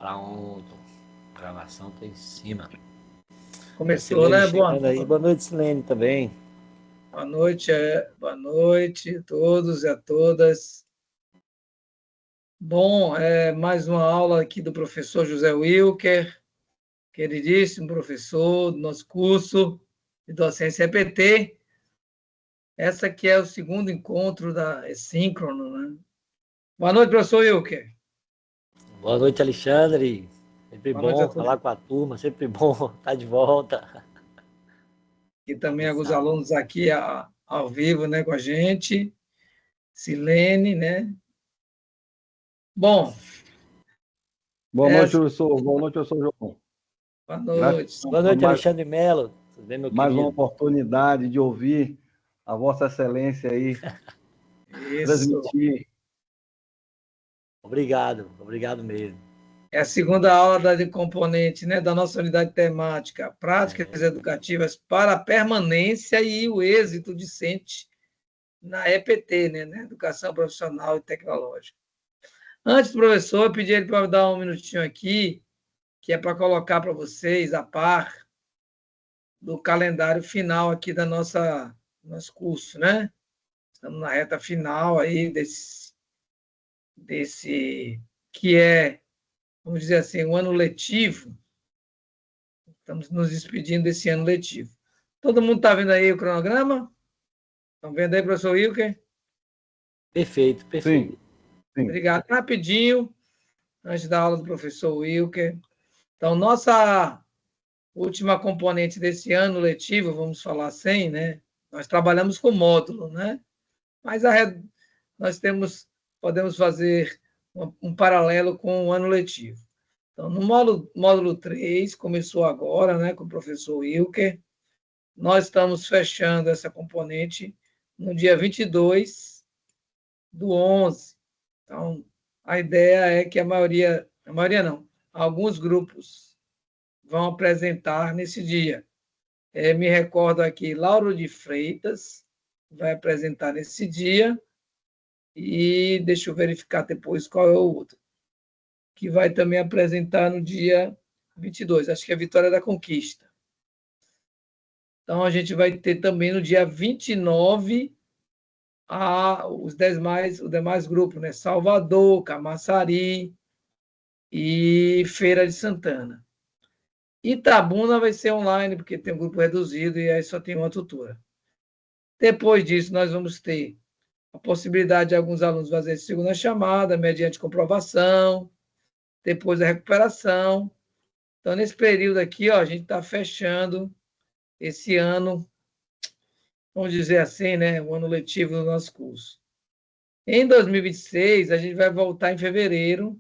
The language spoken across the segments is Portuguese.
Pronto. A gravação tá em cima. Começou, né? Chegando aí. Boa noite, Silene, também. Boa noite a todos e a todas. Bom, mais uma aula aqui do professor José Wilker, queridíssimo professor do nosso curso de docência EPT. Essa aqui é o segundo encontro da Síncrono, né? Boa noite, professor Wilker. Boa noite, Alexandre. Sempre Boa noite a bom todos. falar com a turma, sempre bom estar de volta. E também alguns alunos aqui ao vivo, né, com a gente. Silene, né? Bom. Boa noite, professor. Boa noite, professor João. Boa noite. Boa noite, Alexandre Melo. Tudo bem, meu querido? Uma oportunidade de ouvir a Vossa Excelência aí. Isso. Transmitir. Obrigado mesmo. É a segunda aula de componente, né, da nossa unidade temática, práticas educativas para a permanência e o êxito discente na EPT, né, na Educação Profissional e Tecnológica. Antes do professor, eu pedi ele para dar um minutinho aqui, que é para colocar para vocês a par do calendário final aqui da nosso curso, né? Estamos na reta final aí desse que é, vamos dizer assim, um ano letivo. Estamos nos despedindo desse ano letivo. Todo mundo está vendo aí o cronograma? Estão vendo aí, professor Wilker? Perfeito. Sim. Obrigado. Rapidinho, antes da aula do professor Wilker. Então, nossa última componente desse ano letivo, vamos falar assim, né? Nós trabalhamos com módulo, né? Mas nós podemos fazer um paralelo com o ano letivo. Então, no módulo 3, começou agora, né, com o professor Wilker. Nós estamos fechando essa componente no dia 22/11. Então, a ideia é que a maioria não, alguns grupos vão apresentar nesse dia. Me recordo aqui, Lauro de Freitas vai apresentar nesse dia, e deixa eu verificar depois qual é o outro, que vai também apresentar no dia 22, acho que é Vitória da Conquista. Então, a gente vai ter também no dia 29 os demais grupos, né? Salvador, Camaçari e Feira de Santana. Itabuna vai ser online, porque tem um grupo reduzido e aí só tem uma tutora. Depois disso, nós vamos ter a possibilidade de alguns alunos fazerem segunda chamada, mediante comprovação, depois a recuperação. Então, nesse período aqui, ó, a gente está fechando esse ano, vamos dizer assim, né, o ano letivo do nosso curso. Em 2026, a gente vai voltar em fevereiro,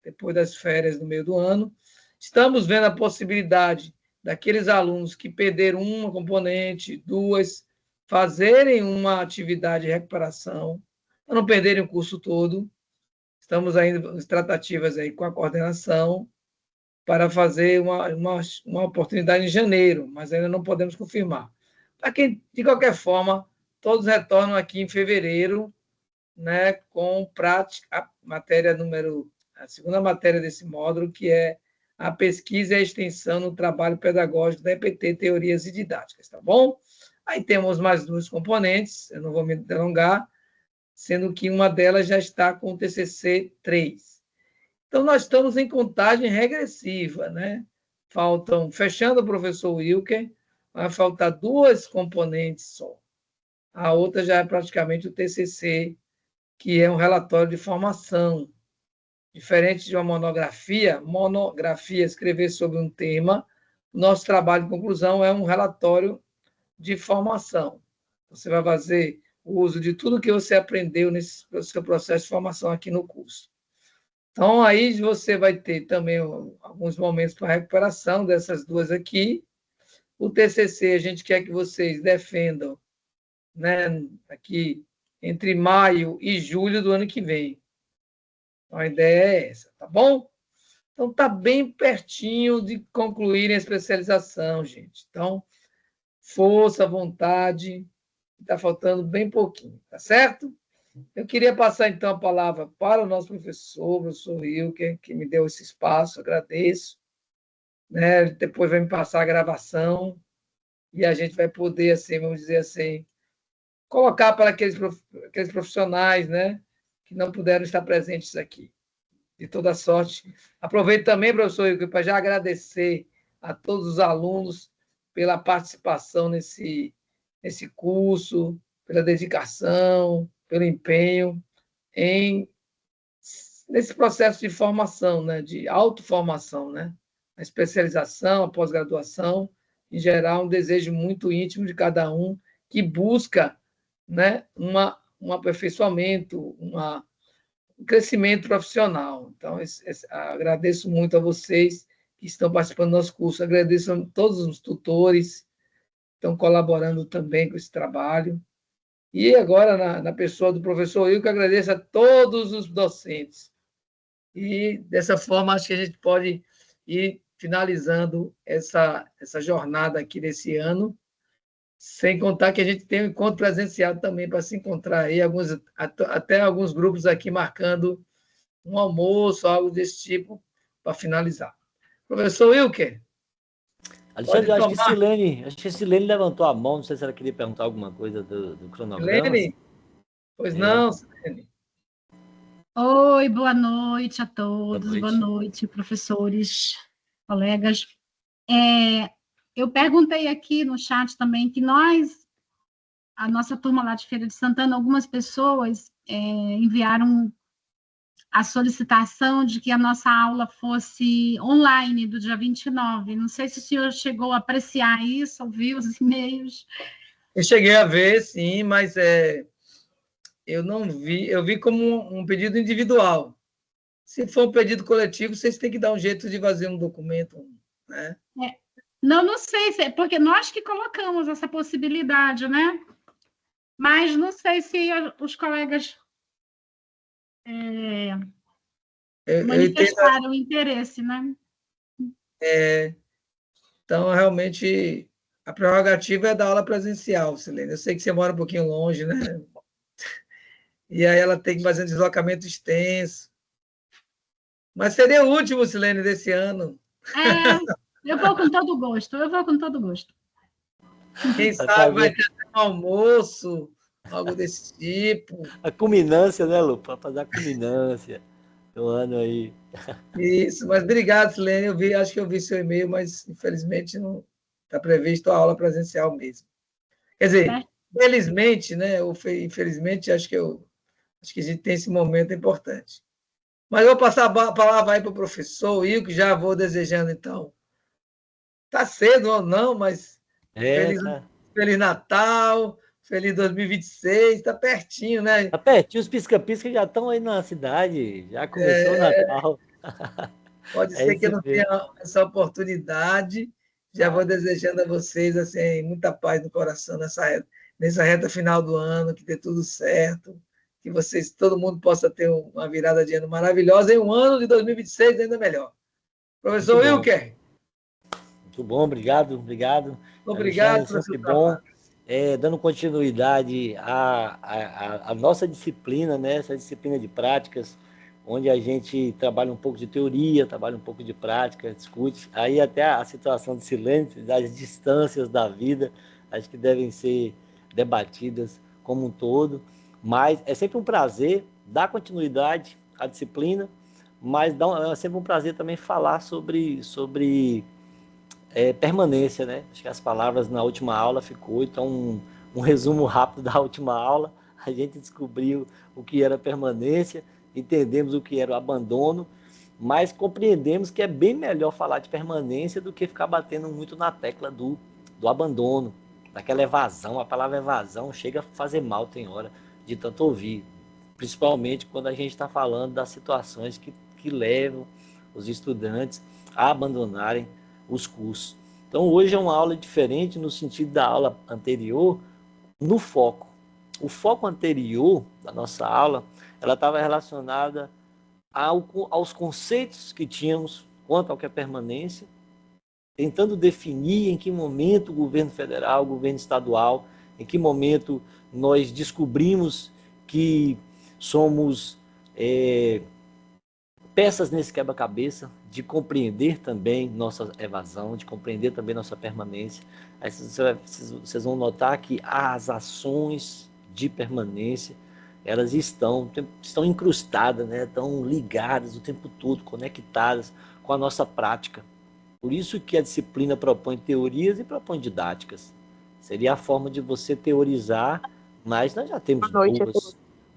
depois das férias no meio do ano. Estamos vendo a possibilidade daqueles alunos que perderam uma componente, duas, fazerem uma atividade de recuperação, para não perderem o curso todo. Estamos ainda em tratativas aí com a coordenação para fazer uma oportunidade em janeiro, mas ainda não podemos confirmar. Para quem, de qualquer forma, todos retornam aqui em fevereiro, né, com prática, a segunda matéria desse módulo, que é a pesquisa e a extensão no trabalho pedagógico da EPT, Teorias e Didáticas, tá bom? Aí temos mais duas componentes, eu não vou me delongar, sendo que uma delas já está com o TCC 3. Então, nós estamos em contagem regressiva, né? Fechando o professor Wilker, vai faltar duas componentes só. A outra já é praticamente o TCC, que é um relatório de formação. Diferente de uma monografia, escrever sobre um tema, nosso trabalho de conclusão é um relatório de formação. Você vai fazer o uso de tudo que você aprendeu nesse seu processo de formação aqui no curso. Então, aí você vai ter também alguns momentos para recuperação dessas duas aqui. O TCC, a gente quer que vocês defendam, né, aqui entre maio e julho do ano que vem. Então, a ideia é essa, tá bom? Então, está bem pertinho de concluir a especialização, gente. Então, força, vontade, está faltando bem pouquinho, tá certo? Eu queria passar, então, a palavra para o nosso professor Wilker, que me deu esse espaço, agradeço. Né? Depois vai me passar a gravação e a gente vai poder, assim, vamos dizer assim, colocar para aqueles profissionais, né, que não puderam estar presentes aqui. De toda sorte. Aproveito também, professor Wilker, para já agradecer a todos os alunos pela participação nesse curso, pela dedicação, pelo empenho nesse processo de formação, né, de autoformação, né, a especialização, a pós-graduação, em geral, um desejo muito íntimo de cada um que busca, né, um aperfeiçoamento, um crescimento profissional. Então, agradeço muito a vocês que estão participando do nosso curso, agradeço a todos os tutores que estão colaborando também com esse trabalho. E agora, na pessoa do professor Wilker, agradeço a todos os docentes. E, dessa forma, acho que a gente pode ir finalizando essa jornada aqui desse ano, sem contar que a gente tem um encontro presencial também para se encontrar aí, até alguns grupos aqui marcando um almoço, algo desse tipo, para finalizar. Professor Wilker, Alexandre, pode tomar. acho que Silene levantou a mão, não sei se ela queria perguntar alguma coisa do cronograma. Silene? Pois não, Silene. Oi, boa noite a Boa todos, noite. boa noite, professores, colegas. Eu perguntei aqui no chat também que a nossa turma lá de Feira de Santana, algumas pessoas enviaram a solicitação de que a nossa aula fosse online do dia 29. Não sei se o senhor chegou a apreciar isso, ouviu os e-mails. Eu cheguei a ver, sim, mas eu não vi, eu vi como um pedido individual. Se for um pedido coletivo, vocês têm que dar um jeito de fazer um documento, né? Não sei, porque nós que colocamos essa possibilidade, né? Mas não sei se os colegas manifestaram interesse, né? Então, realmente, a prerrogativa é dar aula presencial, Silene. Eu sei que você mora um pouquinho longe, né? E aí ela tem que fazer um deslocamento extenso. Mas seria o último, Silene, desse ano. Eu vou com todo gosto, Quem sabe vai ter um almoço, algo desse tipo. A culminância, né, Lu? Para fazer a culminância do ano aí. Isso, mas obrigado, Silene. Acho que eu vi seu e-mail, mas infelizmente não está previsto a aula presencial mesmo. Quer dizer, felizmente, né? Ou infelizmente, acho que a gente tem esse momento importante. Mas eu vou passar a palavra aí para o professor Will, que já vou desejando, então. Está cedo ou não, mas feliz Natal, feliz 2026, está pertinho, né? Está pertinho, os pisca-pisca já estão aí na cidade, já começou o Natal. Pode ser que eu não tenha essa oportunidade. Já vou desejando a vocês assim, muita paz no coração nessa reta final do ano, que dê tudo certo, que todo mundo possa ter uma virada de ano maravilhosa e um ano de 2026 ainda melhor. Professor Wilker. Muito bom, obrigado. Obrigado, sempre bom. Dando continuidade à nossa disciplina, né? Essa disciplina de práticas, onde a gente trabalha um pouco de teoria, trabalha um pouco de prática, discute. Aí até a situação de silêncio, das distâncias da vida, acho que devem ser debatidas como um todo. Mas é sempre um prazer dar continuidade à disciplina, mas é sempre um prazer também falar sobre permanência, né? Acho que as palavras na última aula ficou, então um resumo rápido da última aula. A gente descobriu o que era permanência, entendemos o que era o abandono, mas compreendemos que é bem melhor falar de permanência do que ficar batendo muito na tecla do abandono, daquela evasão. A palavra evasão chega a fazer mal, tem hora, de tanto ouvir, principalmente quando a gente está falando das situações que levam os estudantes a abandonarem os cursos. Então, hoje é uma aula diferente no sentido da aula anterior, no foco. O foco anterior da nossa aula, ela estava relacionada aos conceitos que tínhamos quanto ao que é permanência, tentando definir em que momento o governo federal, o governo estadual, em que momento nós descobrimos que somos peças nesse quebra-cabeça de compreender também nossa evasão, de compreender também nossa permanência. Aí vocês vão notar que as ações de permanência, elas estão incrustadas, né? Estão ligadas o tempo todo, conectadas com a nossa prática. Por isso que a disciplina propõe teorias e propõe didáticas. Seria a forma de você teorizar, mas nós já temos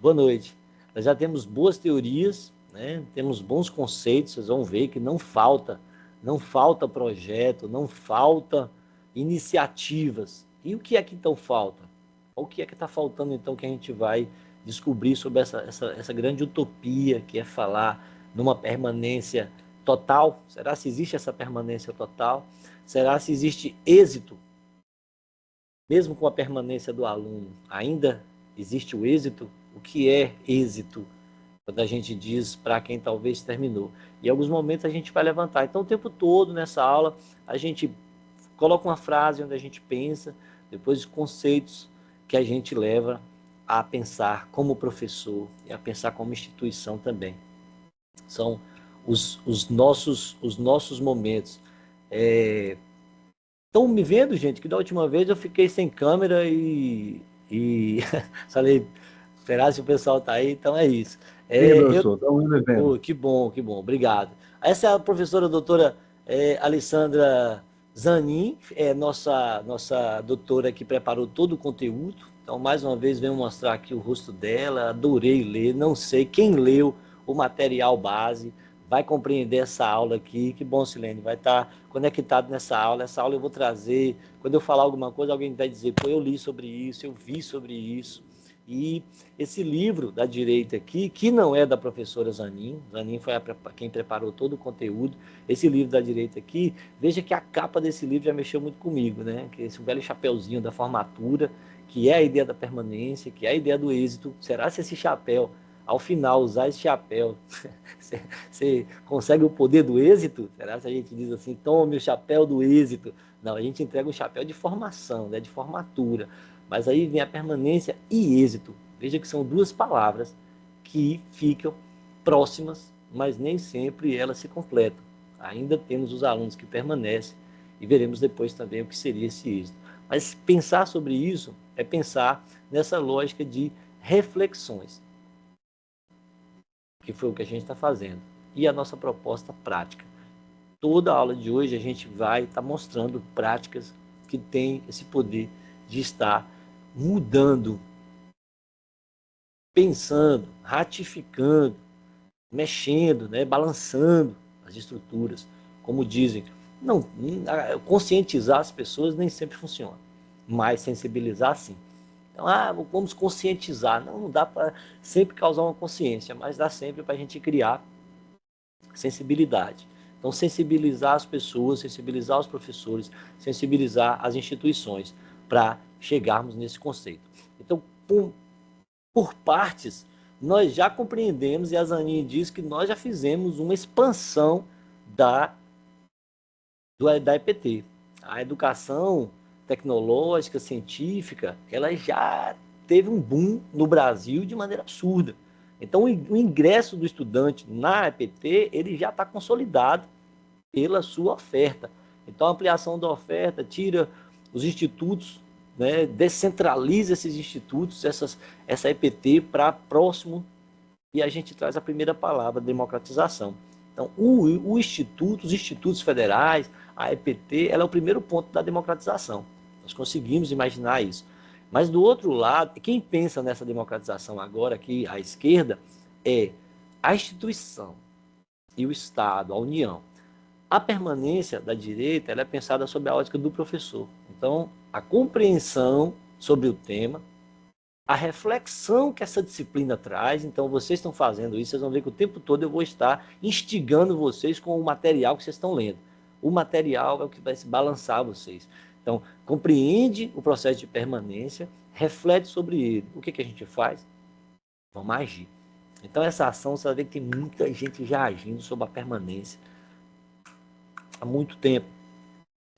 boa noite. Nós já temos boas teorias, né? Temos bons conceitos, vocês vão ver que não falta projeto, não falta iniciativas. E o que é que então falta? O que é que está faltando então que a gente vai descobrir sobre essa grande utopia que é falar numa permanência total? Será se existe essa permanência total? Será se existe êxito? Mesmo com a permanência do aluno, ainda existe o êxito? O que é êxito? Quando a gente diz para quem talvez terminou. Em alguns momentos a gente vai levantar. Então, o tempo todo nessa aula, a gente coloca uma frase onde a gente pensa, depois os conceitos que a gente leva a pensar como professor e a pensar como instituição também. São os nossos momentos. Estão me vendo, gente, que da última vez eu fiquei sem câmera e falei, esperar se o pessoal está aí, então é isso. Professor, estamos vendo. Que bom, obrigado. Essa é a professora doutora Alessandra Zanin, nossa doutora que preparou todo o conteúdo. Então, mais uma vez, venho mostrar aqui o rosto dela, adorei ler, não sei quem leu o material base, vai compreender essa aula aqui. Que bom, Silene, vai estar conectado nessa aula. Essa aula eu vou trazer, quando eu falar alguma coisa, alguém vai dizer, pô, eu li sobre isso, eu vi sobre isso. E esse livro da direita aqui, que não é da professora Zanin foi quem preparou todo o conteúdo. Esse livro da direita aqui, veja que a capa desse livro já mexeu muito comigo, né? Que esse velho chapéuzinho da formatura, que é a ideia da permanência, que é a ideia do êxito. Será se esse chapéu, ao final, usar esse chapéu, você consegue o poder do êxito? Será se a gente diz assim, tome o chapéu do êxito? Não, a gente entrega o chapéu de formação, né? De formatura. Mas aí vem a permanência e êxito. Veja que são duas palavras que ficam próximas, mas nem sempre elas se completam. Ainda temos os alunos que permanecem e veremos depois também o que seria esse êxito. Mas pensar sobre isso é pensar nessa lógica de reflexões, que foi o que a gente está fazendo. E a nossa proposta prática. Toda a aula de hoje a gente vai estar mostrando práticas que têm esse poder de estar mudando, pensando, ratificando, mexendo, né, balançando as estruturas. Como dizem, não, conscientizar as pessoas nem sempre funciona, mas sensibilizar sim. Então, vamos conscientizar. Não dá para sempre causar uma consciência, mas dá sempre para a gente criar sensibilidade. Então, sensibilizar as pessoas, sensibilizar os professores, sensibilizar as instituições para chegarmos nesse conceito. Então, por partes, nós já compreendemos, e a Zanin diz que nós já fizemos uma expansão da EPT. A educação tecnológica, científica, ela já teve um boom no Brasil de maneira absurda. Então, o ingresso do estudante na EPT, ele já está consolidado pela sua oferta. Então, a ampliação da oferta tira os institutos, né, descentraliza esses institutos, essa EPT para próximo, e a gente traz a primeira palavra, democratização. Então, os institutos federais, a EPT, ela é o primeiro ponto da democratização. Nós conseguimos imaginar isso. Mas, do outro lado, quem pensa nessa democratização agora, aqui à esquerda, é a instituição e o Estado, a União. A permanência da direita, ela é pensada sob a ótica do professor. Então, a compreensão sobre o tema, a reflexão que essa disciplina traz. Então, vocês estão fazendo isso, vocês vão ver que o tempo todo eu vou estar instigando vocês com o material que vocês estão lendo. O material é o que vai se balançar vocês. Então, compreende o processo de permanência, reflete sobre ele. O que a gente faz? Vamos agir. Então, essa ação, você vai ver que tem muita gente já agindo sobre a permanência há muito tempo.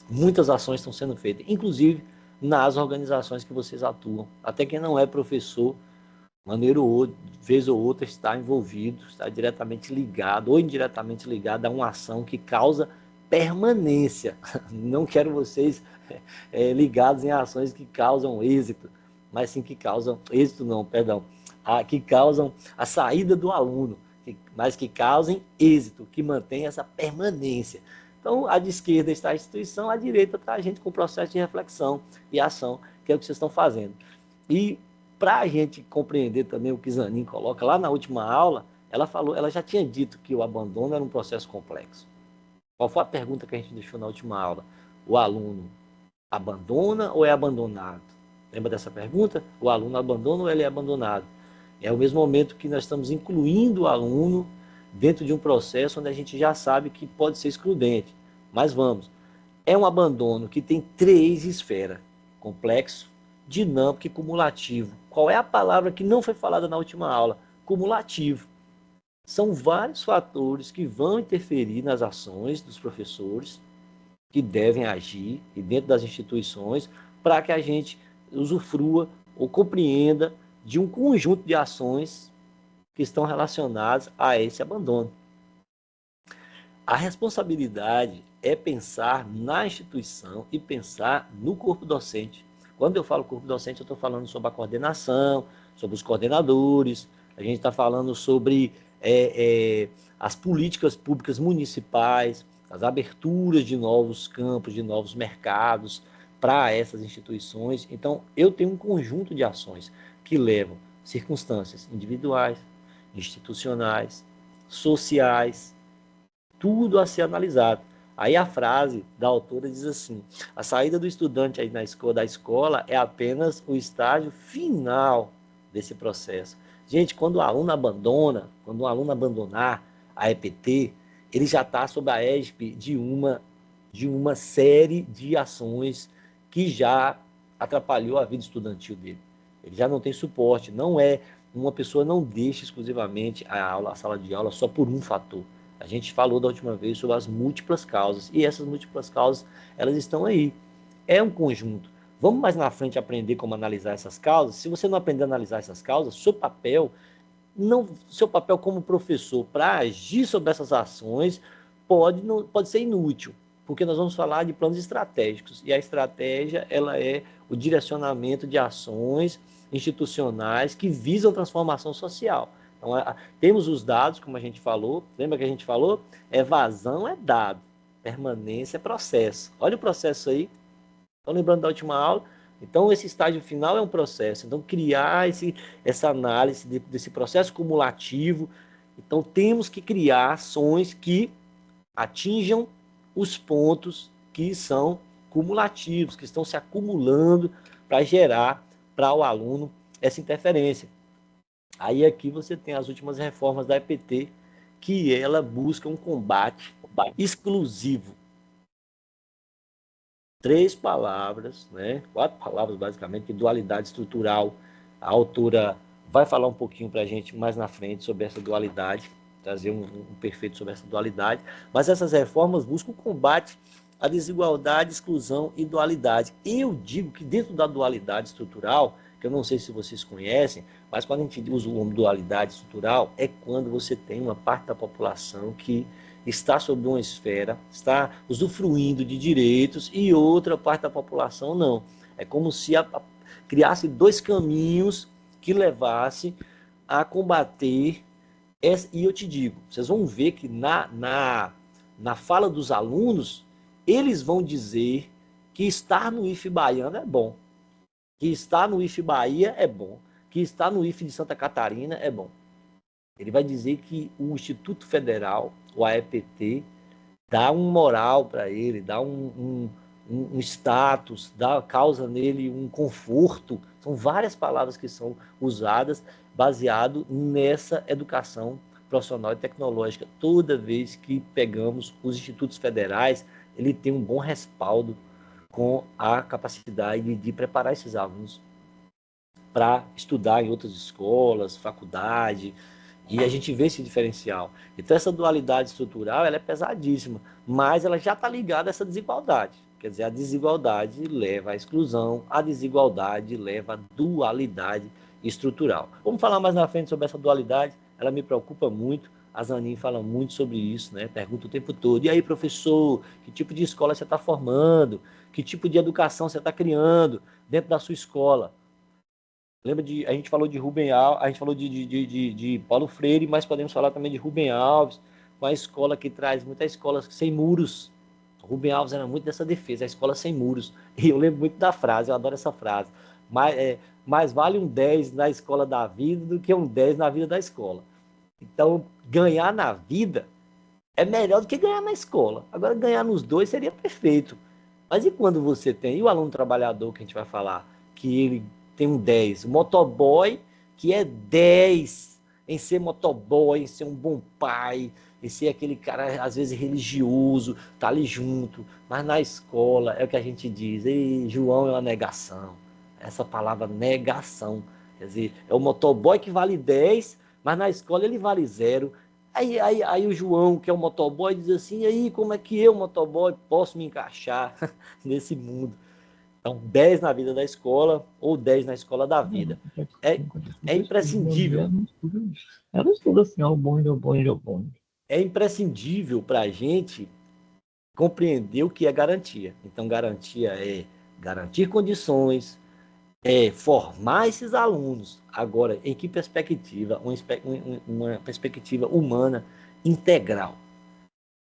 Muitas ações estão sendo feitas, inclusive nas organizações que vocês atuam. Até quem não é professor maneira ou outra, vez ou outra, está envolvido, está diretamente ligado ou indiretamente ligado a uma ação que causa permanência. Não quero vocês ligados em ações que causam êxito, mas sim que causam, êxito não, perdão, que causam a saída do aluno, mas que causem êxito, que mantém essa permanência. Então, à esquerda está a instituição, à direita está a gente com o processo de reflexão e ação, que é o que vocês estão fazendo. E para a gente compreender também o que Zanin coloca lá na última aula, ela já tinha dito que o abandono era um processo complexo. Qual foi a pergunta que a gente deixou na última aula? O aluno abandona ou é abandonado? Lembra dessa pergunta? O aluno abandona ou ele é abandonado? É o mesmo momento que nós estamos incluindo o aluno dentro de um processo onde a gente já sabe que pode ser excludente. Mas vamos, é um abandono que tem 3 esferas: complexo, dinâmico e cumulativo. Qual é a palavra que não foi falada na última aula? Cumulativo. São vários fatores que vão interferir nas ações dos professores, que devem agir e dentro das instituições, para que a gente usufrua ou compreenda de um conjunto de ações que estão relacionadas a esse abandono. A responsabilidade é pensar na instituição e pensar no corpo docente. Quando eu falo corpo docente, eu estou falando sobre a coordenação, sobre os coordenadores, a gente está falando sobre as políticas públicas municipais, as aberturas de novos campos, de novos mercados para essas instituições. Então, eu tenho um conjunto de ações que levam circunstâncias individuais, institucionais, sociais, tudo a ser analisado. Aí a frase da autora diz assim: a saída do estudante aí da escola é apenas o estágio final desse processo. Gente, quando o aluno abandona, quando o aluno abandonar a EPT, ele já está sob a égide de uma série de ações que já atrapalhou a vida estudantil dele. Ele já não tem suporte, uma pessoa não deixa exclusivamente a sala de aula só por um fator. A gente falou da última vez sobre as múltiplas causas, e essas múltiplas causas, elas estão aí. É um conjunto. Vamos mais na frente aprender como analisar essas causas. Se você não aprender a analisar essas causas, seu papel como professor para agir sobre essas ações pode ser inútil, porque nós vamos falar de planos estratégicos, e a estratégia ela é o direcionamento de ações institucionais que visam transformação social. Então, temos os dados, como a gente falou, lembra que a gente falou? Evasão é dado, permanência é processo. Olha o processo aí, estão lembrando da última aula? Então, esse estágio final é um processo. Então, criar essa análise desse processo cumulativo. Então, temos que criar ações que atinjam os pontos que são cumulativos, que estão se acumulando para gerar para o aluno essa interferência. Aí aqui você tem as últimas reformas da EPT, que ela busca um combate exclusivo. 3 palavras, 4 palavras basicamente, que dualidade estrutural. A autora vai falar um pouquinho para a gente mais na frente sobre essa dualidade, trazer um perfeito sobre essa dualidade, mas essas reformas buscam o combate à desigualdade, exclusão e dualidade. Eu digo que dentro da dualidade estrutural, que eu não sei se vocês conhecem, mas quando a gente usa o nome dualidade estrutural, é quando você tem uma parte da população que está sob uma esfera, está usufruindo de direitos e outra parte da população não. É como se criasse 2 caminhos que levasse a combater. E eu te digo, vocês vão ver que na fala dos alunos, eles vão dizer que estar no IF Baiano é bom, que estar no IF Bahia é bom, que estar no IF de Santa Catarina é bom. Ele vai dizer que o Instituto Federal, o AEPT, dá um moral para ele, dá um status, causa nele um conforto. São várias palavras que são usadas baseado nessa educação profissional e tecnológica. Toda vez que pegamos os institutos federais, ele tem um bom respaldo com a capacidade de preparar esses alunos para estudar em outras escolas, faculdade, e a gente vê esse diferencial. Então, essa dualidade estrutural ela é pesadíssima, mas ela já está ligada a essa desigualdade. Quer dizer, a desigualdade leva à exclusão, a desigualdade leva à dualidade, estrutural. Vamos falar mais na frente sobre essa dualidade, ela me preocupa muito. A Zanin fala muito sobre isso, né? Pergunta o tempo todo: e aí, professor, que tipo de escola você está formando? Que tipo de educação você está criando dentro da sua escola? Lembra a gente falou de Rubem Alves, a gente falou de Paulo Freire, mas podemos falar também de Rubem Alves, uma escola que traz muitas escolas sem muros. Rubem Alves era muito dessa defesa, a escola sem muros. E eu lembro muito da frase, eu adoro essa frase. Mais vale um 10 na escola da vida do que um 10 na vida da escola. Então, ganhar na vida é melhor do que ganhar na escola. Agora, ganhar nos dois seria perfeito. Mas e quando você tem, e o aluno trabalhador que a gente vai falar, que ele tem um 10, o motoboy que é 10 em ser motoboy, em ser um bom pai, em ser aquele cara, às vezes, religioso, tá ali junto, mas na escola é o que a gente diz: ei, João é uma negação. Essa palavra negação, quer dizer, é o motoboy que vale 10, mas na escola ele vale 0. Aí o João, que é o motoboy, diz assim: e aí, como é que eu, motoboy, posso me encaixar nesse mundo? Então, 10 na vida da escola ou 10 na escola da vida. É imprescindível. Ela estuda assim, ao bonde, ao bonde, ao bonde. É imprescindível para a gente compreender o que é garantia. Então, garantia é garantir condições, é formar esses alunos. Agora, em que perspectiva? Uma perspectiva humana integral.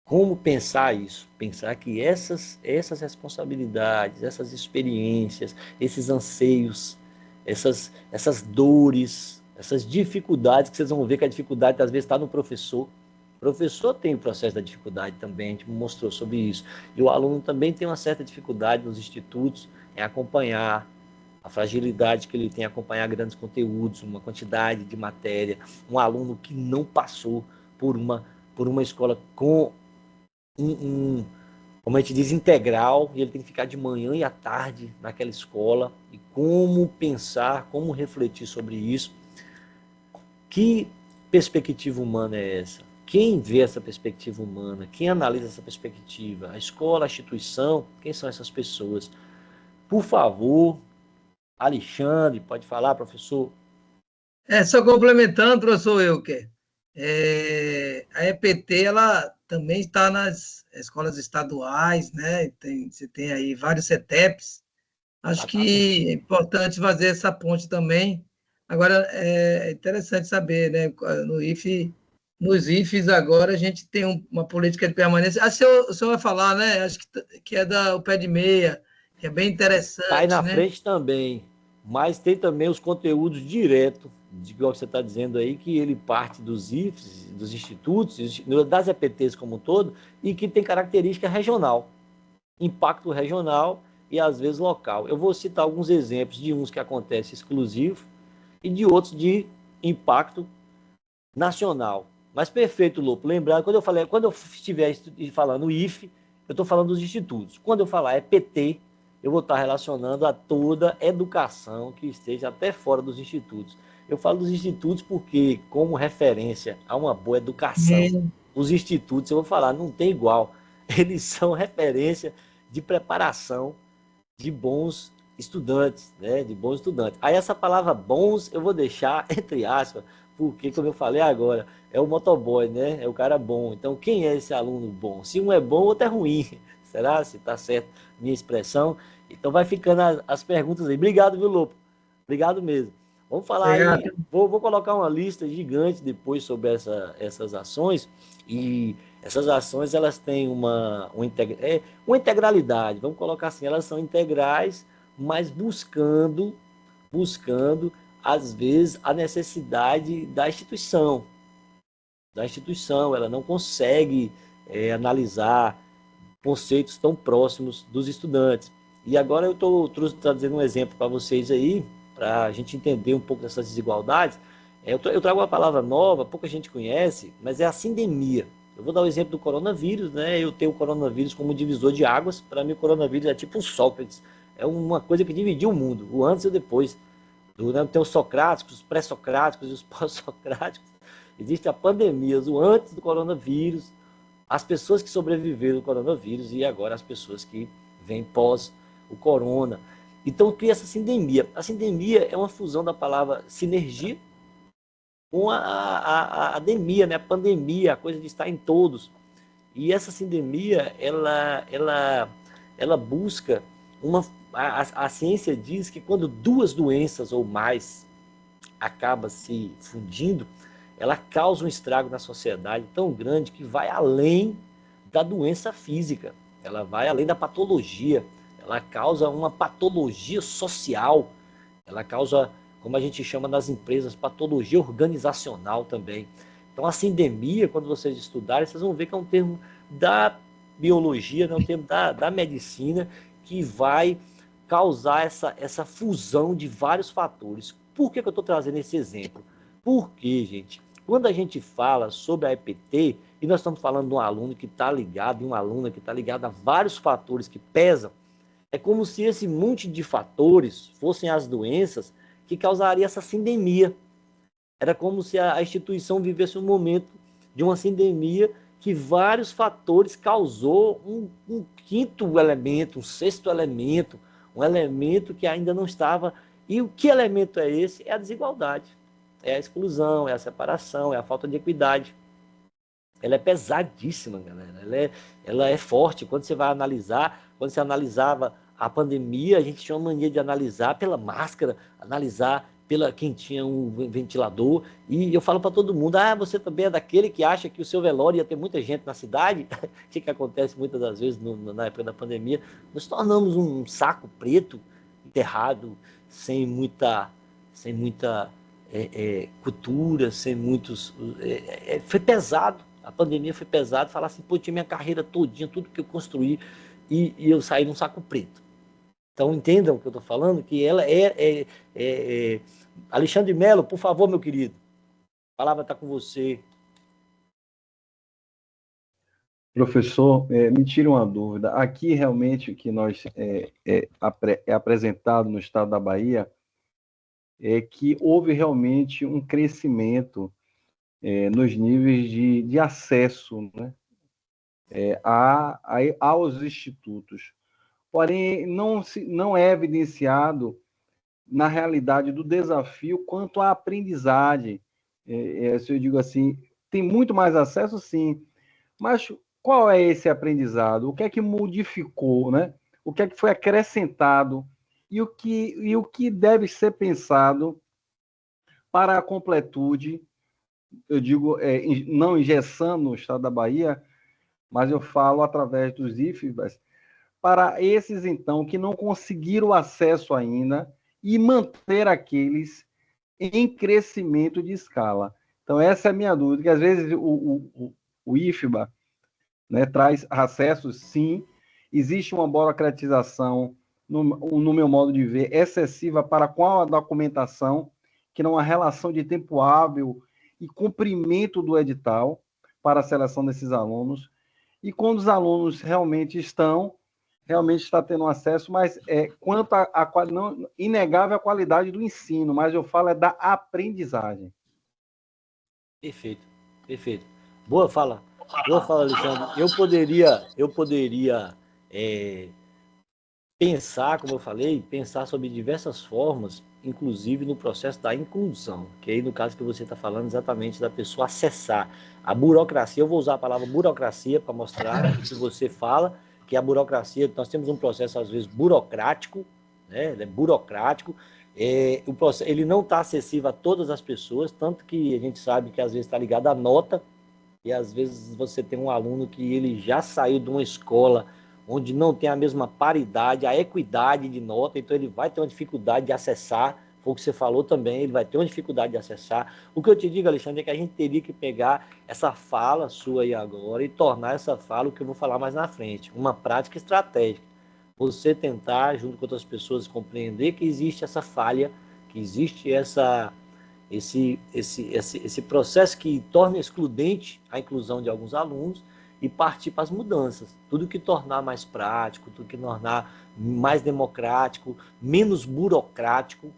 Como pensar isso? Pensar que essas responsabilidades, essas experiências, esses anseios, essas dores, essas dificuldades, que vocês vão ver que a dificuldade às vezes está no professor. O professor tem o processo da dificuldade também, a gente mostrou sobre isso. E o aluno também tem uma certa dificuldade nos institutos em acompanhar a fragilidade que ele tem em acompanhar grandes conteúdos, uma quantidade de matéria. Um aluno que não passou por uma escola com como a gente diz, integral, e ele tem que ficar de manhã e à tarde naquela escola. E como pensar, como refletir sobre isso? Que perspectiva humana é essa? Quem vê essa perspectiva humana? Quem analisa essa perspectiva? A escola, a instituição, quem são essas pessoas? Por favor, Alexandre, pode falar, professor? Só complementando, professor Euker, a EPT ela também está nas escolas estaduais, né? Você tem aí vários CETEPs. Acho que é importante fazer essa ponte também. Agora, é interessante saber, né? Nos IFES agora a gente tem uma política de permanência. O senhor vai falar, né? Acho que é o pé de meia, que é bem interessante. Está aí na né? frente também, mas tem também os conteúdos direto, de que você está dizendo aí, que ele parte dos IFES, dos institutos, das EPTs como um todo, e que tem característica regional, impacto regional e às vezes local. Eu vou citar alguns exemplos de uns que acontece exclusivo e de outros de impacto nacional. Mas perfeito, Lopo. Lembrar, quando eu estiver falando IFE, eu estou falando dos institutos. Quando eu falar EPT, eu vou estar relacionando a toda educação que esteja até fora dos institutos. Eu falo dos institutos porque, como referência a uma boa educação, os institutos, eu vou falar, não tem igual. Eles são referência de preparação de bons estudantes, né? De bons estudantes. Aí essa palavra bons eu vou deixar entre aspas, porque, como eu falei agora, é o motoboy, né? É o cara bom. Então, quem é esse aluno bom? Se um é bom, o outro é ruim. Será? Se tá certo minha expressão? Então, vai ficando as perguntas aí. Obrigado, viu, Lopo? Obrigado mesmo. Vamos falar aí. Vou colocar uma lista gigante depois sobre essas ações. E essas ações, elas têm uma integralidade. Vamos colocar assim, elas são integrais, mas buscando às vezes, a necessidade da instituição. Ela não consegue analisar conceitos tão próximos dos estudantes. E agora eu estou trazendo um exemplo para vocês aí, para a gente entender um pouco dessas desigualdades. Eu trago uma palavra nova, pouca gente conhece, mas é a sindemia. Eu vou dar o exemplo do coronavírus, né? Eu tenho o coronavírus como divisor de águas. Para mim, o coronavírus é tipo um Sócrates. É uma coisa que dividiu o mundo, o antes e o depois. Tem os socráticos, os pré-socráticos e os pós-socráticos. Existe a pandemia, o antes do coronavírus, as pessoas que sobreviveram ao coronavírus e agora as pessoas que vêm pós o corona. Então cria essa sindemia. A sindemia é uma fusão da palavra sinergia com a ademia, né? A pandemia, a coisa de estar em todos. E essa sindemia, ela busca a ciência diz que quando duas doenças ou mais acabam se fundindo, ela causa um estrago na sociedade tão grande que vai além da doença física, ela vai além da patologia, ela causa uma patologia social, ela causa, como a gente chama nas empresas, patologia organizacional também. Então, a sindemia, quando vocês estudarem, vocês vão ver que é um termo da biologia, né? Um termo da medicina, que vai causar essa fusão de vários fatores. Por que eu estou trazendo esse exemplo? Porque, gente, quando a gente fala sobre a EPT, e nós estamos falando de um aluno que está ligado, de uma aluna que está ligada a vários fatores que pesam, é como se esse monte de fatores fossem as doenças que causariam essa sindemia. Era como se a instituição vivesse um momento de uma sindemia que vários fatores causou um quinto elemento, um sexto elemento, um elemento que ainda não estava. E o que elemento é esse? É a desigualdade, é a exclusão, é a separação, é a falta de equidade. Ela é pesadíssima, galera. Ela é forte. Quando você vai analisar, quando você analisava a pandemia, a gente tinha uma mania de analisar pela máscara, analisar pela quem tinha um ventilador. E eu falo para todo mundo, você também é daquele que acha que o seu velório ia ter muita gente na cidade? O que acontece muitas das vezes na época da pandemia? Nos tornamos um saco preto, enterrado, sem muita cultura, sem muitos... foi pesado. A pandemia foi pesada, falar assim, pô, eu tinha minha carreira todinha, tudo que eu construí, e eu saí num saco preto. Então, entendam o que eu estou falando, que ela Alexandre Melo, por favor, meu querido, a palavra está com você. Professor, me tira uma dúvida. Aqui, realmente, o que nós é apresentado no estado da Bahia é que houve realmente um crescimento nos níveis de acesso, né, aos institutos. Porém, não é evidenciado na realidade do desafio quanto à aprendizagem. Se eu digo assim, tem muito mais acesso, sim, mas qual é esse aprendizado? O que é que modificou, né? O que é que foi acrescentado e o que deve ser pensado para a completude? Eu digo, não engessando o estado da Bahia, mas eu falo através dos IFBAs, para esses, então, que não conseguiram acesso ainda e manter aqueles em crescimento de escala. Então, essa é a minha dúvida, que às vezes o IFBA, né, traz acessos, sim, existe uma burocratização, no meu modo de ver, excessiva para com a documentação, que não há relação de tempo hábil e cumprimento do edital para a seleção desses alunos. E quando os alunos realmente está tendo acesso, mas quanto não, inegável a qualidade do ensino, mas eu falo da aprendizagem. Perfeito, perfeito. Boa fala, Alexandre. Eu poderia pensar, como eu falei, pensar sobre diversas formas, inclusive no processo da inclusão, que aí no caso que você está falando exatamente da pessoa acessar a burocracia. Eu vou usar a palavra burocracia para mostrar o que você fala, que a burocracia, nós temos um processo às vezes burocrático, né? Ele é burocrático, ele não está acessível a todas as pessoas, tanto que a gente sabe que às vezes está ligado à nota, e às vezes você tem um aluno que ele já saiu de uma escola onde não tem a mesma paridade, a equidade de nota, então ele vai ter uma dificuldade de acessar, foi o que você falou também, ele vai ter uma dificuldade de acessar. O que eu te digo, Alexandre, é que a gente teria que pegar essa fala sua aí agora e tornar essa fala, o que eu vou falar mais na frente, uma prática estratégica. Você tentar, junto com outras pessoas, compreender que existe essa falha, que existe esse processo que torna excludente a inclusão de alguns alunos e partir para as mudanças. Tudo que tornar mais prático, tudo que tornar mais democrático, menos burocrático,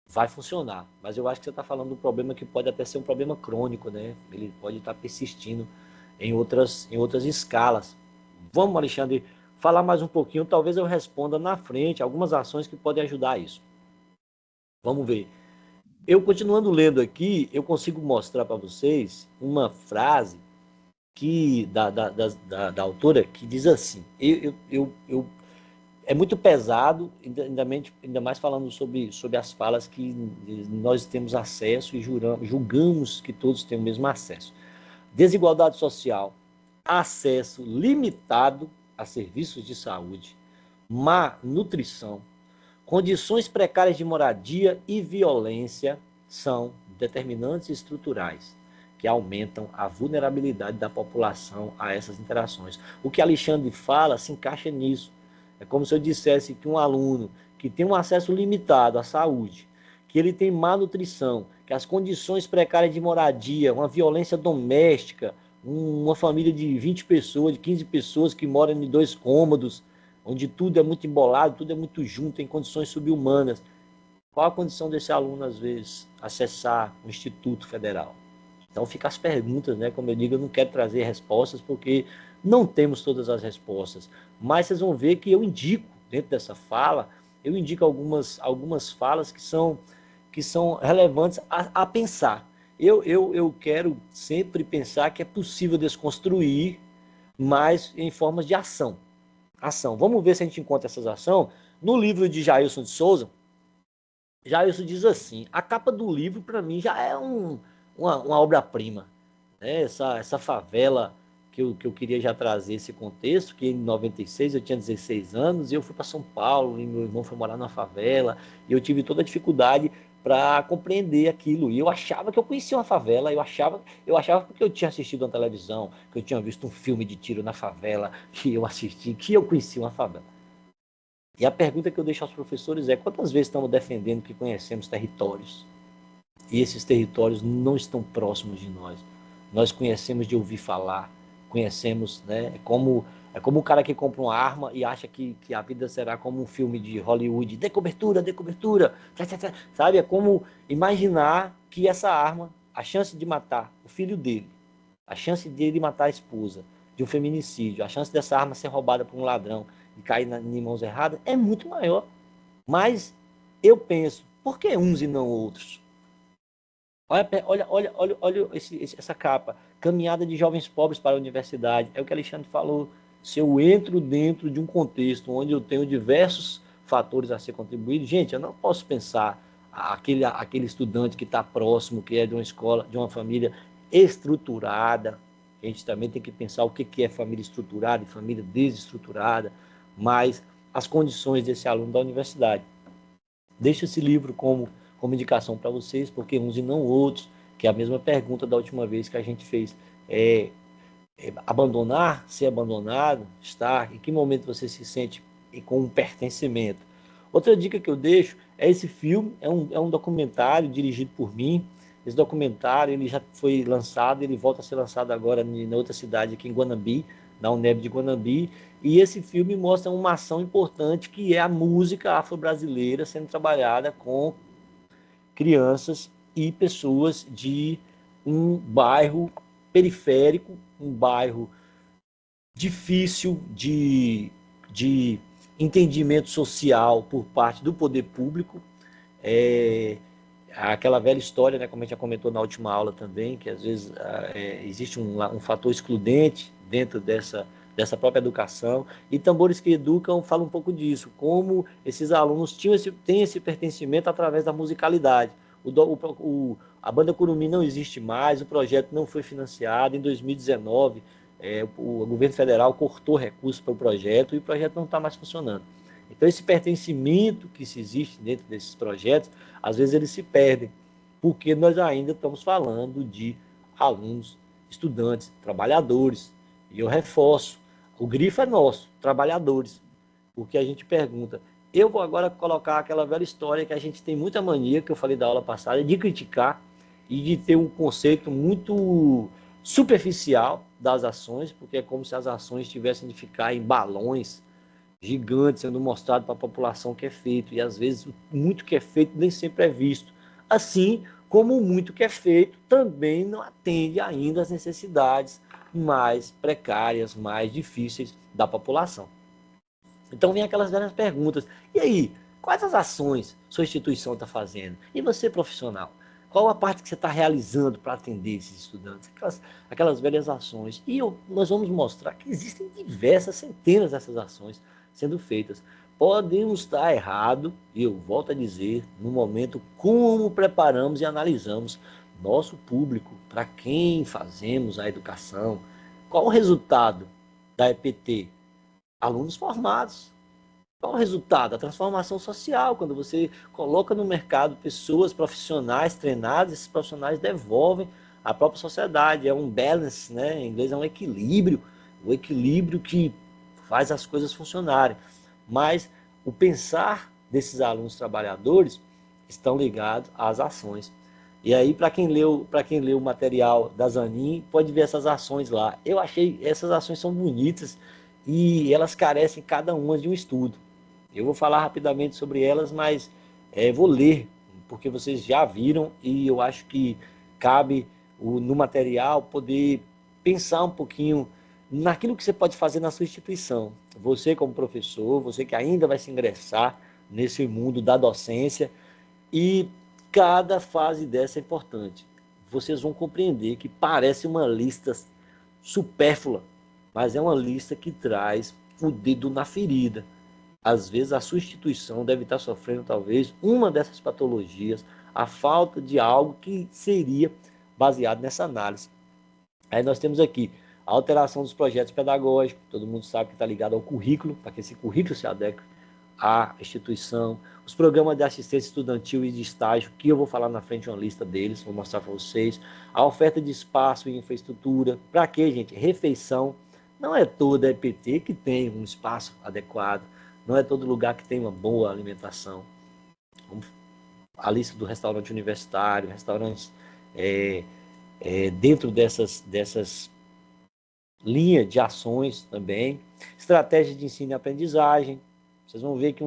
vai funcionar. Mas eu acho que você está falando de um problema que pode até ser um problema crônico, né? Ele pode estar persistindo em outras escalas. Vamos, Alexandre, falar mais um pouquinho, talvez eu responda na frente algumas ações que podem ajudar isso. Vamos ver. Eu, continuando lendo aqui, eu consigo mostrar para vocês uma frase da autora que diz assim, é muito pesado, ainda mais falando sobre as falas que nós temos acesso e julgamos que todos têm o mesmo acesso. Desigualdade social, acesso limitado a serviços de saúde, má nutrição, condições precárias de moradia e violência são determinantes estruturais que aumentam a vulnerabilidade da população a essas interações. O que Alexandre fala se encaixa nisso. É como se eu dissesse que um aluno que tem um acesso limitado à saúde, que ele tem má nutrição, que as condições precárias de moradia, uma violência doméstica, uma família de 20 pessoas, de 15 pessoas que moram em 2 cômodos, onde tudo é muito embolado, tudo é muito junto, em condições subhumanas. Qual a condição desse aluno, às vezes, acessar o Instituto Federal? Então, fica as perguntas, né? Como eu digo, eu não quero trazer respostas, porque não temos todas as respostas. Mas vocês vão ver que eu indico, dentro dessa fala, eu indico algumas falas que são relevantes a pensar. Eu quero sempre pensar que é possível desconstruir, mas em formas de ação. Vamos ver se a gente encontra essas ações. No livro de Jailson de Souza, Jailson diz assim, a capa do livro, para mim, já é uma obra-prima. Né? Essa favela que eu queria já trazer esse contexto, que em 96 eu tinha 16 anos, e eu fui para São Paulo, e meu irmão foi morar na favela, e eu tive toda a dificuldade para compreender aquilo. E eu achava que eu conhecia uma favela, eu achava porque eu tinha assistido uma televisão, que eu tinha visto um filme de tiro na favela, que eu assisti, que eu conhecia uma favela. E a pergunta que eu deixo aos professores é: quantas vezes estamos defendendo que conhecemos territórios? E esses territórios não estão próximos de nós. Nós conhecemos de ouvir falar, conhecemos, né? É como o cara que compra uma arma e acha que a vida será como um filme de Hollywood, dê cobertura, sabe? É como imaginar que essa arma, a chance de matar o filho dele, a chance dele matar a esposa, de um feminicídio, a chance dessa arma ser roubada por um ladrão e cair em mãos erradas é muito maior. Mas eu penso, por que uns e não outros? Olha essa capa. Caminhada de jovens pobres para a universidade. É o que Alexandre falou. Se eu entro dentro de um contexto onde eu tenho diversos fatores a ser contribuídos, gente, eu não posso pensar aquele estudante que está próximo, que é de uma escola, de uma família estruturada. A gente também tem que pensar o que é família estruturada e família desestruturada, mas as condições desse aluno da universidade. Deixo esse livro como indicação para vocês, porque uns e não outros, que é a mesma pergunta da última vez que a gente fez. Abandonar, ser abandonado, estar, em que momento você se sente com um pertencimento? Outra dica que eu deixo é esse filme, é um documentário dirigido por mim. Esse documentário ele já foi lançado, ele volta a ser lançado agora na outra cidade, aqui em Guanambi, na UNEB de Guanambi, e esse filme mostra uma ação importante que é a música afro-brasileira sendo trabalhada com crianças e pessoas de um bairro periférico, um bairro difícil de entendimento social por parte do poder público. Aquela velha história, né, como a gente já comentou na última aula também, que às vezes existe um fator excludente dentro dessa própria educação, e Tambores que Educam fala um pouco disso, como esses alunos têm esse pertencimento através da musicalidade. A Banda Curumim não existe mais, o projeto não foi financiado. Em 2019, o governo federal cortou recursos para o projeto e o projeto não está mais funcionando. Então, esse pertencimento que se existe dentro desses projetos, às vezes eles se perdem, porque nós ainda estamos falando de alunos, estudantes, trabalhadores. E eu reforço, o grifo é nosso, trabalhadores, porque a gente pergunta. Eu vou agora colocar aquela velha história que a gente tem muita mania, que eu falei da aula passada, de criticar e de ter um conceito muito superficial das ações, porque é como se as ações tivessem de ficar em balões gigantes sendo mostrado para a população que é feito, e às vezes muito que é feito nem sempre é visto. Assim como o muito que é feito também não atende ainda às necessidades mais precárias, mais difíceis da população. Então vem aquelas velhas perguntas. E aí, quais as ações sua instituição está fazendo? E você, profissional? Qual a parte que você está realizando para atender esses estudantes? Aquelas velhas ações. E nós vamos mostrar que existem diversas, centenas dessas ações sendo feitas. Podemos estar errado, e eu volto a dizer, no momento como preparamos e analisamos nosso público, para quem fazemos a educação. Qual o resultado da EPT? Alunos formados. Qual o resultado? A transformação social. Quando você coloca no mercado pessoas profissionais treinadas, esses profissionais devolvem à própria sociedade. É um balance, né? Em inglês é um equilíbrio. O equilíbrio que faz as coisas funcionarem. Mas o pensar desses alunos trabalhadores estão ligados às ações. E aí, para quem leu o material da Zanin, pode ver essas ações lá. Eu achei essas ações são bonitas e elas carecem cada uma de um estudo. Eu vou falar rapidamente sobre elas, mas vou ler, porque vocês já viram e eu acho que cabe no material poder pensar um pouquinho naquilo que você pode fazer na sua instituição. Você como professor, você que ainda vai se ingressar nesse mundo da docência, e cada fase dessa é importante. Vocês vão compreender que parece uma lista supérflua, mas é uma lista que traz o dedo na ferida. Às vezes a sua instituição deve estar sofrendo talvez uma dessas patologias, a falta de algo que seria baseado nessa análise. Aí nós temos aqui a alteração dos projetos pedagógicos, todo mundo sabe que está ligado ao currículo, para que esse currículo se adeque à instituição, os programas de assistência estudantil e de estágio, que eu vou falar na frente uma lista deles, vou mostrar para vocês, a oferta de espaço e infraestrutura, para quê, gente? Refeição, não é toda EPT que tem um espaço adequado, não é todo lugar que tem uma boa alimentação. A lista do restaurante universitário, restaurantes dentro dessas linhas de ações também, estratégia de ensino e aprendizagem. Vocês vão ver que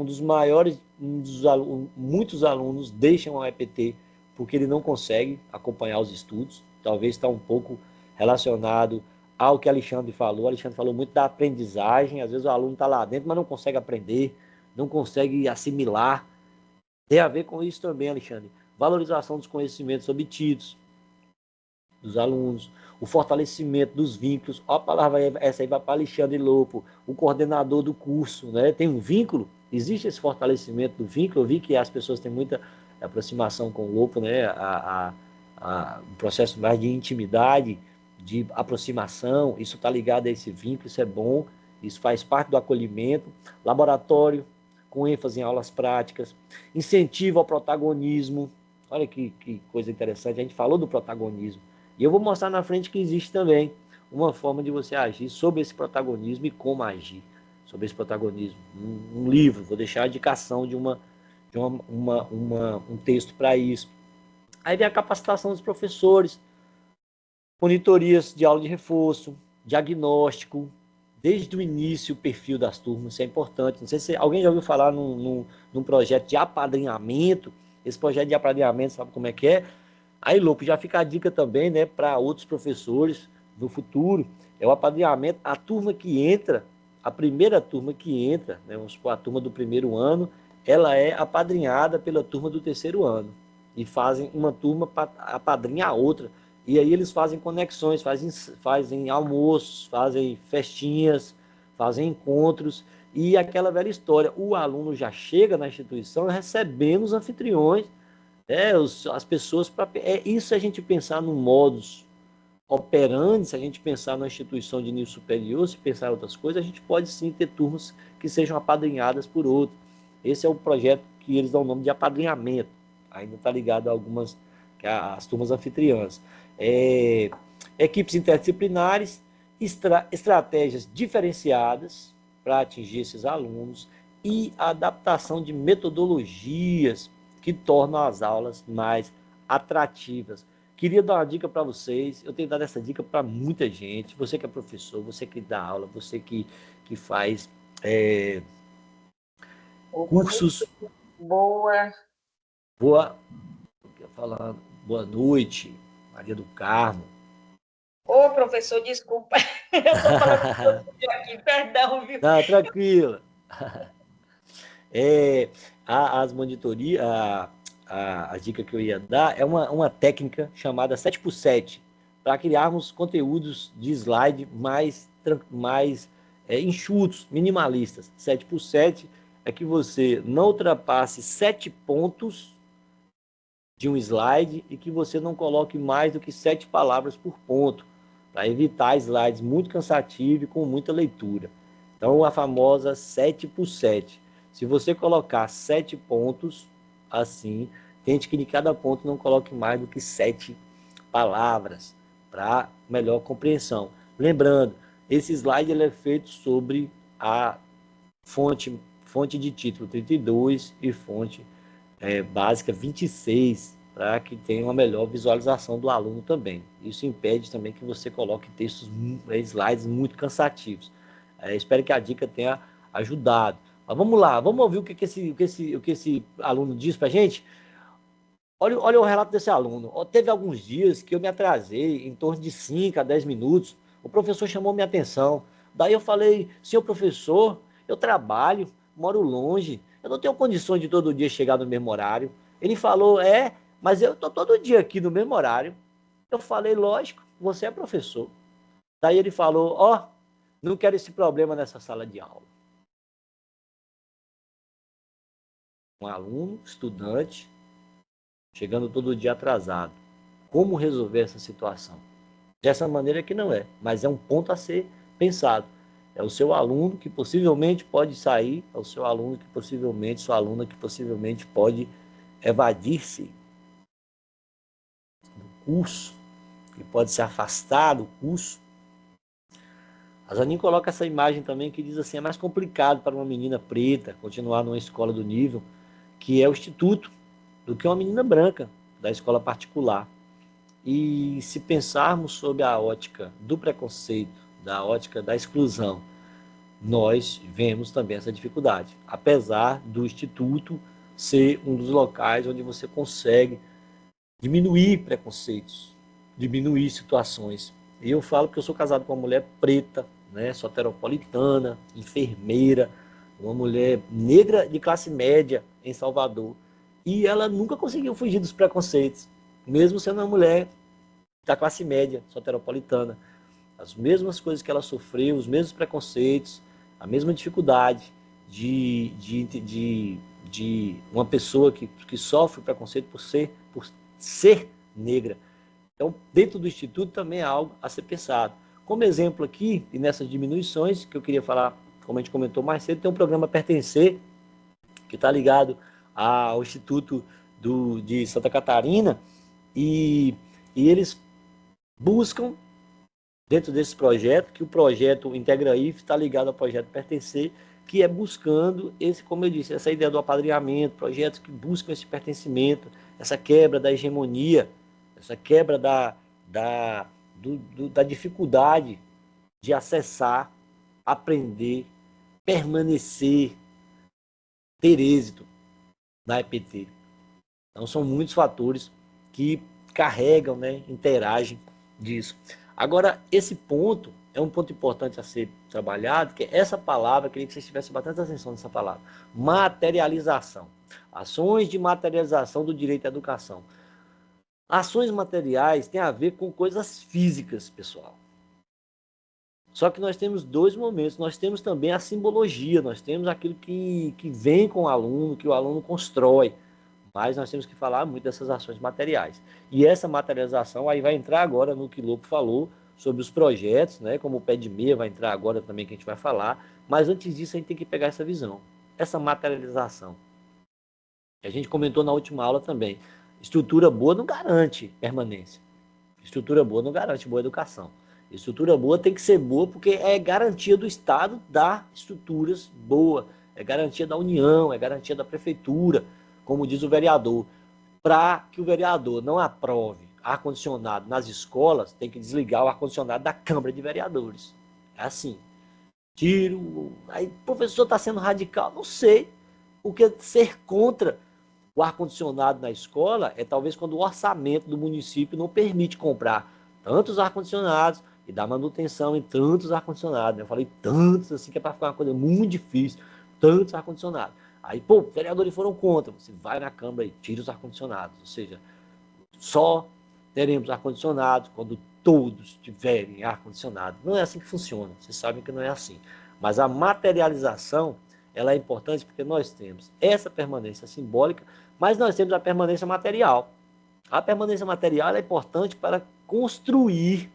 muitos alunos deixam a EPT porque ele não consegue acompanhar os estudos. Talvez está um pouco relacionado ao que Alexandre falou. Alexandre falou muito da aprendizagem. Às vezes o aluno está lá dentro, mas não consegue aprender, não consegue assimilar. Tem a ver com isso também, Alexandre. Valorização dos conhecimentos obtidos dos alunos, o fortalecimento dos vínculos. Ó, a palavra essa aí vai para Alexandre Lopo, o coordenador do curso, né? Tem um vínculo, existe esse fortalecimento do vínculo. Eu vi que as pessoas têm muita aproximação com o Lopo, né? Um processo mais de intimidade, de aproximação, isso está ligado a esse vínculo, isso é bom, isso faz parte do acolhimento. Laboratório, com ênfase em aulas práticas, incentivo ao protagonismo. Olha que coisa interessante, a gente falou do protagonismo. E eu vou mostrar na frente que existe também uma forma de você agir sobre esse protagonismo e como agir sobre esse protagonismo. Um livro, vou deixar a indicação de um texto para isso. Aí vem a capacitação dos professores, monitorias de aula de reforço, diagnóstico, desde o início o perfil das turmas, isso é importante. Não sei se alguém já ouviu falar num projeto de apadrinhamento. Esse projeto de apadrinhamento, sabe como é que é? Aí, Lopo, já fica a dica também, né, para outros professores no futuro, é o apadrinhamento. A turma que entra, a primeira turma que entra, né, vamos supor, a turma do primeiro ano, ela é apadrinhada pela turma do terceiro ano. E fazem uma turma para apadrinhar a outra. E aí eles fazem conexões, fazem almoços, fazem festinhas, fazem encontros. E aquela velha história, o aluno já chega na instituição recebendo os anfitriões, as pessoas, isso a gente pensar no modus operandi, se a gente pensar na instituição de nível superior, se pensar em outras coisas, a gente pode sim ter turmas que sejam apadrinhadas por outros. Esse é o projeto que eles dão o nome de apadrinhamento, ainda está ligado a algumas, as turmas anfitriãs. Equipes interdisciplinares, estratégias diferenciadas para atingir esses alunos e a adaptação de metodologias que tornam as aulas mais atrativas. Queria dar uma dica para vocês, eu tenho dado essa dica para muita gente, você que é professor, você que dá aula, você que faz cursos. Boa noite, Maria do Carmo. Ô, professor, desculpa, eu estou falando aqui, perdão, viu? Não, tranquila. As monitorias, a dica que eu ia dar é uma técnica chamada 7x7, para criarmos conteúdos de slide mais enxutos, minimalistas. 7x7 é que você não ultrapasse 7 pontos de um slide e que você não coloque mais do que 7 palavras por ponto, para evitar slides muito cansativos e com muita leitura. Então, a famosa 7x7. Se você colocar 7 pontos, assim, tente que de cada ponto não coloque mais do que 7 palavras, para melhor compreensão. Lembrando, esse slide ele é feito sobre a fonte de título 32 e fonte básica 26, para que tenha uma melhor visualização do aluno também. Isso impede também que você coloque textos, slides muito cansativos. Espero que a dica tenha ajudado. Mas vamos lá, vamos ouvir o que esse aluno diz para a gente? Olha o relato desse aluno. Teve alguns dias que eu me atrasei, em torno de 5 a 10 minutos. O professor chamou minha atenção. Daí eu falei, senhor professor, eu trabalho, moro longe, eu não tenho condições de todo dia chegar no mesmo horário. Ele falou, mas eu estou todo dia aqui no mesmo horário. Eu falei, lógico, você é professor. Daí ele falou, não quero esse problema nessa sala de aula. Um aluno, estudante, chegando todo dia atrasado. Como resolver essa situação? Dessa maneira que não é, mas é um ponto a ser pensado. É o seu aluno que possivelmente pode sair, é o seu aluno que possivelmente, sua aluna que possivelmente pode evadir-se do curso, que pode se afastar do curso. A Zanin coloca essa imagem também que diz assim, é mais complicado para uma menina preta continuar numa escola do nível, que é o instituto, do que uma menina branca da escola particular. E se pensarmos sob a ótica do preconceito, da ótica da exclusão, nós vemos também essa dificuldade, apesar do instituto ser um dos locais onde você consegue diminuir preconceitos, diminuir situações. E eu falo que eu sou casado com uma mulher preta, né, soteropolitana, enfermeira, uma mulher negra de classe média em Salvador, e ela nunca conseguiu fugir dos preconceitos, mesmo sendo uma mulher da classe média soteropolitana. As mesmas coisas que ela sofreu, os mesmos preconceitos, a mesma dificuldade de uma pessoa que sofre preconceito por ser negra. Então, dentro do Instituto também é algo a ser pensado. Como exemplo aqui, e nessas diminuições, que eu queria falar, como a gente comentou mais cedo, tem um programa Pertencer, que está ligado ao Instituto de Santa Catarina, e eles buscam, dentro desse projeto, que o projeto Integra IF está ligado ao projeto Pertencer, que é buscando como eu disse, essa ideia do apadrinhamento, projetos que buscam esse pertencimento, essa quebra da hegemonia, essa quebra da dificuldade de acessar, aprender, permanecer, ter êxito na EPT. Então, são muitos fatores que carregam, né, interagem disso. Agora, esse ponto é um ponto importante a ser trabalhado, que é essa palavra, queria que vocês tivessem bastante atenção nessa palavra, materialização. Ações de materialização do direito à educação. Ações materiais têm a ver com coisas físicas, pessoal. Só que nós temos dois momentos, nós temos também a simbologia, nós temos aquilo que vem com o aluno, que o aluno constrói, mas nós temos que falar muito dessas ações materiais. E essa materialização aí vai entrar agora no que o Lopo falou, sobre os projetos, né, como o Pé de Meia vai entrar agora também, que a gente vai falar, mas antes disso a gente tem que pegar essa visão, essa materialização. A gente comentou na última aula também, estrutura boa não garante permanência, estrutura boa não garante boa educação. Estrutura boa tem que ser boa porque é garantia do Estado dar estruturas boas, é garantia da União, é garantia da Prefeitura, como diz o vereador. Para que o vereador não aprove ar-condicionado nas escolas, tem que desligar o ar-condicionado da Câmara de Vereadores. É assim. Aí o professor está sendo radical, não sei. Porque ser contra o ar-condicionado na escola é talvez quando o orçamento do município não permite comprar tantos ar-condicionados e dar manutenção em tantos ar-condicionados. Eu falei tantos assim que é para ficar uma coisa muito difícil. tantos ar-condicionados. Aí, pô, vereadores foram contra. Você vai na Câmara e tira os ar-condicionados. Ou seja, só teremos ar-condicionado quando todos tiverem ar-condicionado. Não é assim que funciona. Vocês sabem que não é assim. Mas a materialização, ela é importante porque nós temos essa permanência simbólica, mas nós temos a permanência material. A permanência material é importante para construir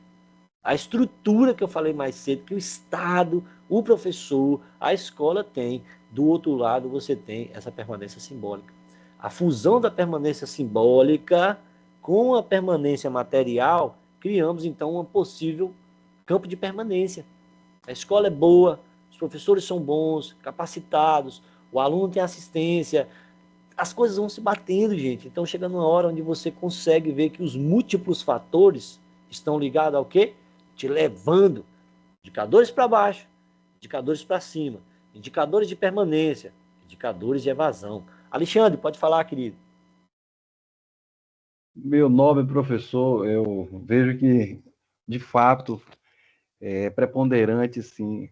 a estrutura que eu falei mais cedo, que o Estado, o professor, a escola tem. Do outro lado, você tem essa permanência simbólica. A fusão da permanência simbólica com a permanência material, criamos, então, um possível campo de permanência. A escola é boa, os professores são bons, capacitados, o aluno tem assistência, as coisas vão se batendo, gente. Então, chega numa hora onde você consegue ver que os múltiplos fatores estão ligados ao quê? Te levando indicadores para baixo, indicadores para cima, indicadores de permanência, indicadores de evasão. Alexandre, pode falar, querido. Meu nobre professor, eu vejo que, de fato, é preponderante, sim.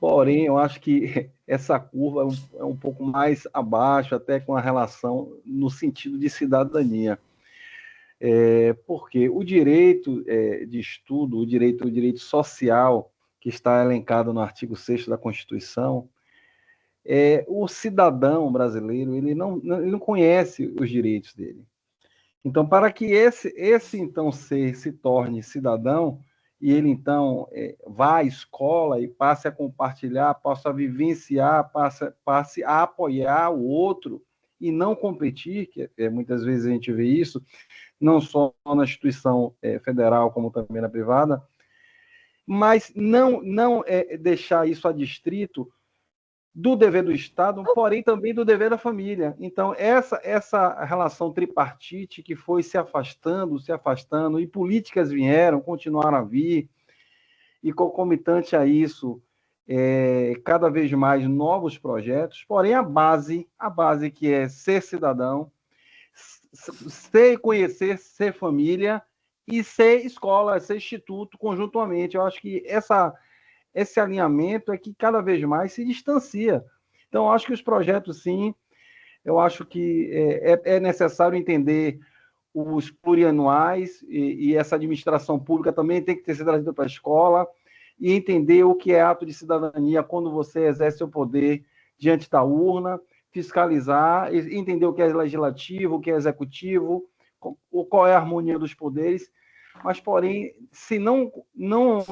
Porém, eu acho que essa curva é um pouco mais abaixo, até com a relação no sentido de cidadania. Porque o direito de estudo, o direito social, que está elencado no artigo 6º da Constituição, o cidadão brasileiro ele não conhece os direitos dele. Então, para que esse então ser se torne cidadão, e ele então vá à escola e passe a compartilhar, passe a vivenciar, passe a apoiar o outro e não competir, que muitas vezes a gente vê isso, não só na instituição federal, como também na privada, mas não deixar isso adstrito do dever do Estado, porém também do dever da família. Então, essa relação tripartite que foi se afastando, e políticas vieram, continuaram a vir, e concomitante a isso, cada vez mais novos projetos, porém a base que é ser cidadão, ser conhecer, ser família, e ser escola, ser instituto, conjuntamente. Eu acho que esse alinhamento é que cada vez mais se distancia. Então, eu acho que os projetos, sim, eu acho que é necessário entender os plurianuais e essa administração pública também tem que ter sido trazida para a escola e entender o que é ato de cidadania quando você exerce o poder diante da urna, fiscalizar, entender o que é legislativo, o que é executivo, qual é a harmonia dos poderes, mas, porém, se não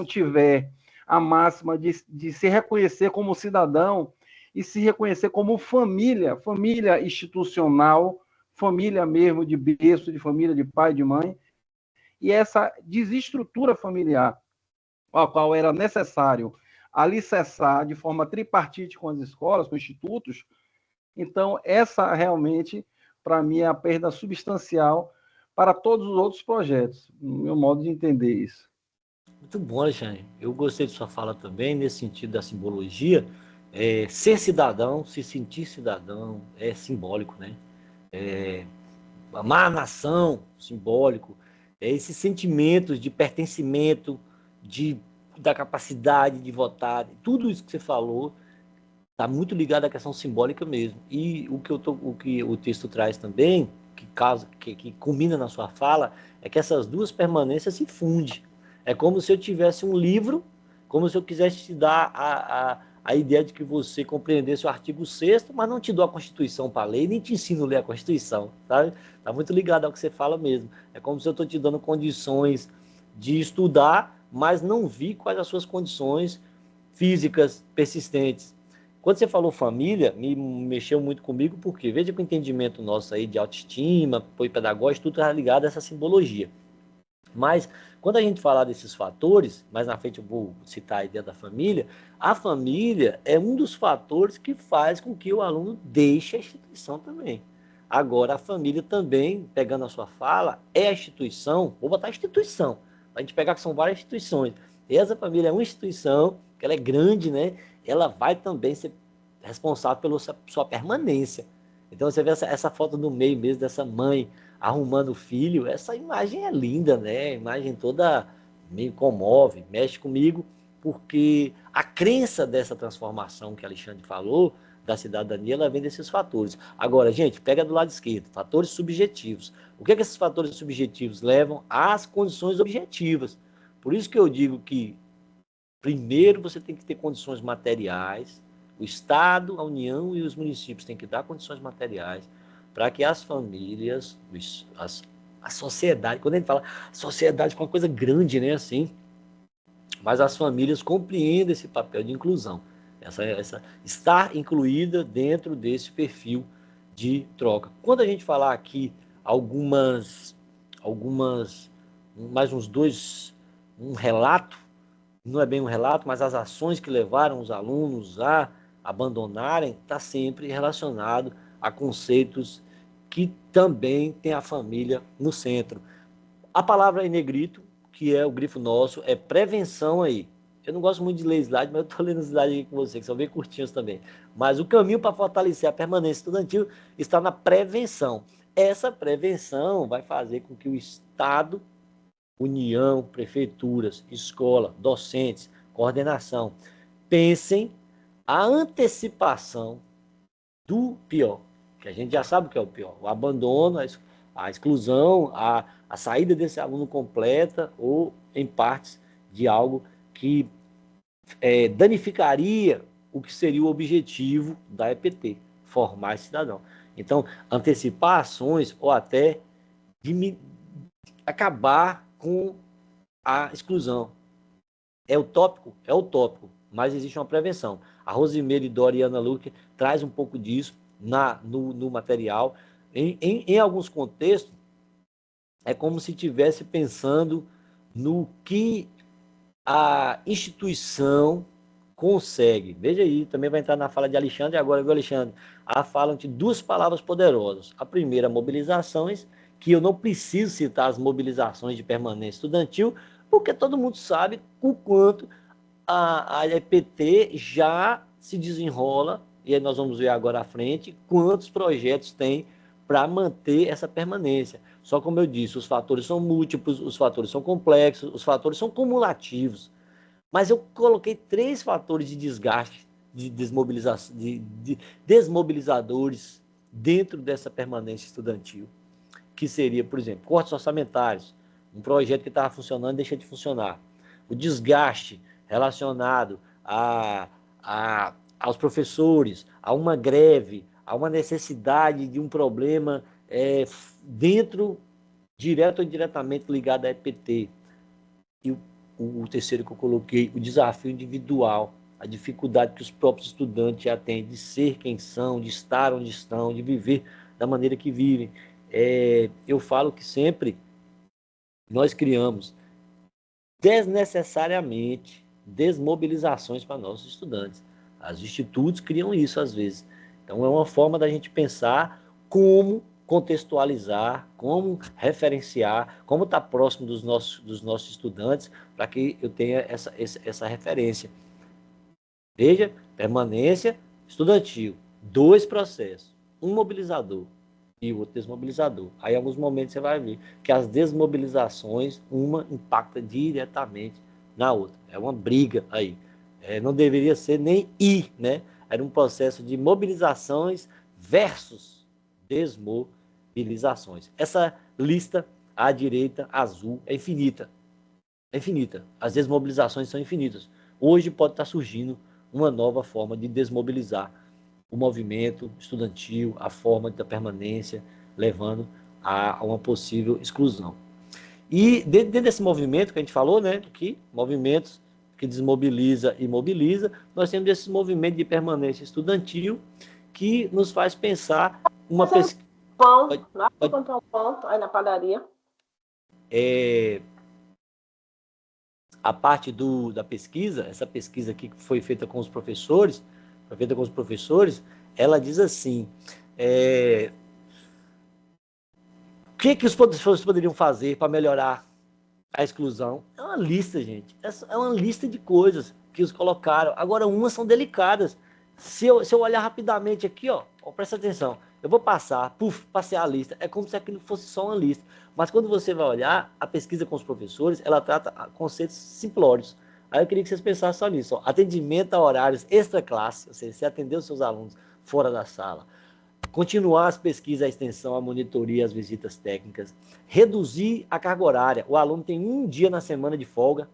tiver a máxima de se reconhecer como cidadão e se reconhecer como família institucional, família mesmo de berço, de família de pai, de mãe, e essa desestrutura familiar, a qual era necessário alicerçar de forma tripartite com as escolas, com os institutos. Então, essa realmente, para mim, é a perda substancial para todos os outros projetos, no meu modo de entender isso. Muito bom, Alexandre. Eu gostei de sua fala também, nesse sentido da simbologia. Ser cidadão, se sentir cidadão, é simbólico, né? Amar a nação, simbólico. Esses sentimentos de pertencimento, da capacidade de votar, tudo isso que você falou, está muito ligado à questão simbólica mesmo. E o que o texto traz também, que culmina na sua fala, é que essas duas permanências se fundem. É como se eu tivesse um livro, como se eu quisesse te dar a ideia de que você compreendesse o artigo 6º, mas não te dou a Constituição para ler, nem te ensino a ler a Constituição, sabe? Está muito ligado ao que você fala mesmo. É como se eu estou te dando condições de estudar, mas não vi quais as suas condições físicas persistentes. Quando você falou família, me mexeu muito comigo, porque veja que o entendimento nosso aí de autoestima, apoio pedagógico, tudo está ligado a essa simbologia. Mas, quando a gente falar desses fatores, mais na frente eu vou citar a ideia da família, a família é um dos fatores que faz com que o aluno deixe a instituição também. Agora, a família também, pegando a sua fala, é a instituição, vou botar instituição, para a gente pegar que são várias instituições. E essa família é uma instituição, que ela é grande, né? Ela vai também ser responsável pela sua permanência. Então, você vê essa foto no meio mesmo dessa mãe arrumando o filho, essa imagem é linda, né? A imagem toda me comove, mexe comigo, porque a crença dessa transformação que Alexandre falou da cidadania, ela vem desses fatores. Agora, gente, pega do lado esquerdo, fatores subjetivos. O que esses fatores subjetivos levam? Às condições objetivas. Por isso que eu digo que, primeiro, você tem que ter condições materiais, o Estado, a União e os municípios têm que dar condições materiais para que as famílias, a sociedade, quando a gente fala sociedade é uma coisa grande, né, assim, mas as famílias compreendem esse papel de inclusão, estar incluída dentro desse perfil de troca. Quando a gente falar aqui algumas, mais uns dois, um relato, não é bem um relato, mas as ações que levaram os alunos a abandonarem, está sempre relacionado a conceitos que também tem a família no centro. A palavra em negrito, que é o grifo nosso, é prevenção aí. Eu não gosto muito de ler slide, mas eu estou lendo slide aqui com você, que são bem curtinhos também. Mas o caminho para fortalecer a permanência estudantil está na prevenção. Essa prevenção vai fazer com que o Estado, União, prefeituras, escola, docentes, coordenação, pensem a antecipação do pior, que a gente já sabe o que é o pior, o abandono, a exclusão, a saída desse aluno completa ou em partes de algo que danificaria o que seria o objetivo da EPT, formar esse cidadão. Então, antecipar ações ou até acabar com a exclusão. É utópico? É utópico, mas existe uma prevenção. A Rosimeire Dori e Ana Luque traz um pouco disso no material. Em alguns contextos, é como se estivesse pensando no que a instituição consegue. Veja aí, também vai entrar na fala de Alexandre, agora, viu, Alexandre? A fala de duas palavras poderosas. A primeira, mobilizações, que eu não preciso citar as mobilizações de permanência estudantil, porque todo mundo sabe o quanto a EPT já se desenrola, e aí nós vamos ver agora à frente, quantos projetos tem para manter essa permanência. Só como eu disse, os fatores são múltiplos, os fatores são complexos, os fatores são cumulativos. Mas eu coloquei 3 fatores de desgaste, de desmobilização, de desmobilizadores dentro dessa permanência estudantil, que seria, por exemplo, cortes orçamentários, um projeto que estava funcionando deixa de funcionar. O desgaste relacionado aos professores, a uma greve, a uma necessidade de um problema dentro, direto ou indiretamente ligado à EPT. E o terceiro que eu coloquei, o desafio individual, a dificuldade que os próprios estudantes já têm de ser quem são, de estar onde estão, de viver da maneira que vivem. Eu falo que sempre nós criamos desnecessariamente desmobilizações para nossos estudantes. Os institutos criam isso às vezes. Então é uma forma da gente pensar como contextualizar, como referenciar, como estar próximo dos nossos estudantes, para que eu tenha essa referência. Veja, permanência estudantil, 2 processos, um mobilizador e o outro desmobilizador. Aí, em alguns momentos, você vai ver que as desmobilizações, uma impacta diretamente na outra. É uma briga aí. Não deveria ser nem né? Era um processo de mobilizações versus desmobilizações. Essa lista à direita, azul, é infinita. É infinita. As desmobilizações são infinitas. Hoje pode estar surgindo uma nova forma de desmobilizar o movimento estudantil, a forma da permanência, levando a uma possível exclusão. E dentro desse movimento que a gente falou, né, que movimentos que desmobiliza e mobiliza, nós temos esse movimento de permanência estudantil que nos faz pensar uma pesquisa. Pão, lá para comprar um pão aí na padaria. A parte da pesquisa, essa pesquisa aqui que foi feita com os professores, ela diz assim, o que os professores poderiam fazer para melhorar a exclusão? É uma lista, gente. É uma lista de coisas que eles colocaram. Agora, umas são delicadas. Se eu olhar rapidamente aqui, presta atenção. Eu vou passar, passei a lista. É como se aquilo fosse só uma lista. Mas quando você vai olhar, a pesquisa com os professores, ela trata conceitos simplórios. Aí eu queria que vocês pensassem só nisso. Atendimento a horários extra-classe, ou seja, você atender os seus alunos fora da sala. Continuar as pesquisas, a extensão, a monitoria, as visitas técnicas. Reduzir a carga horária. O aluno tem um dia na semana de folga.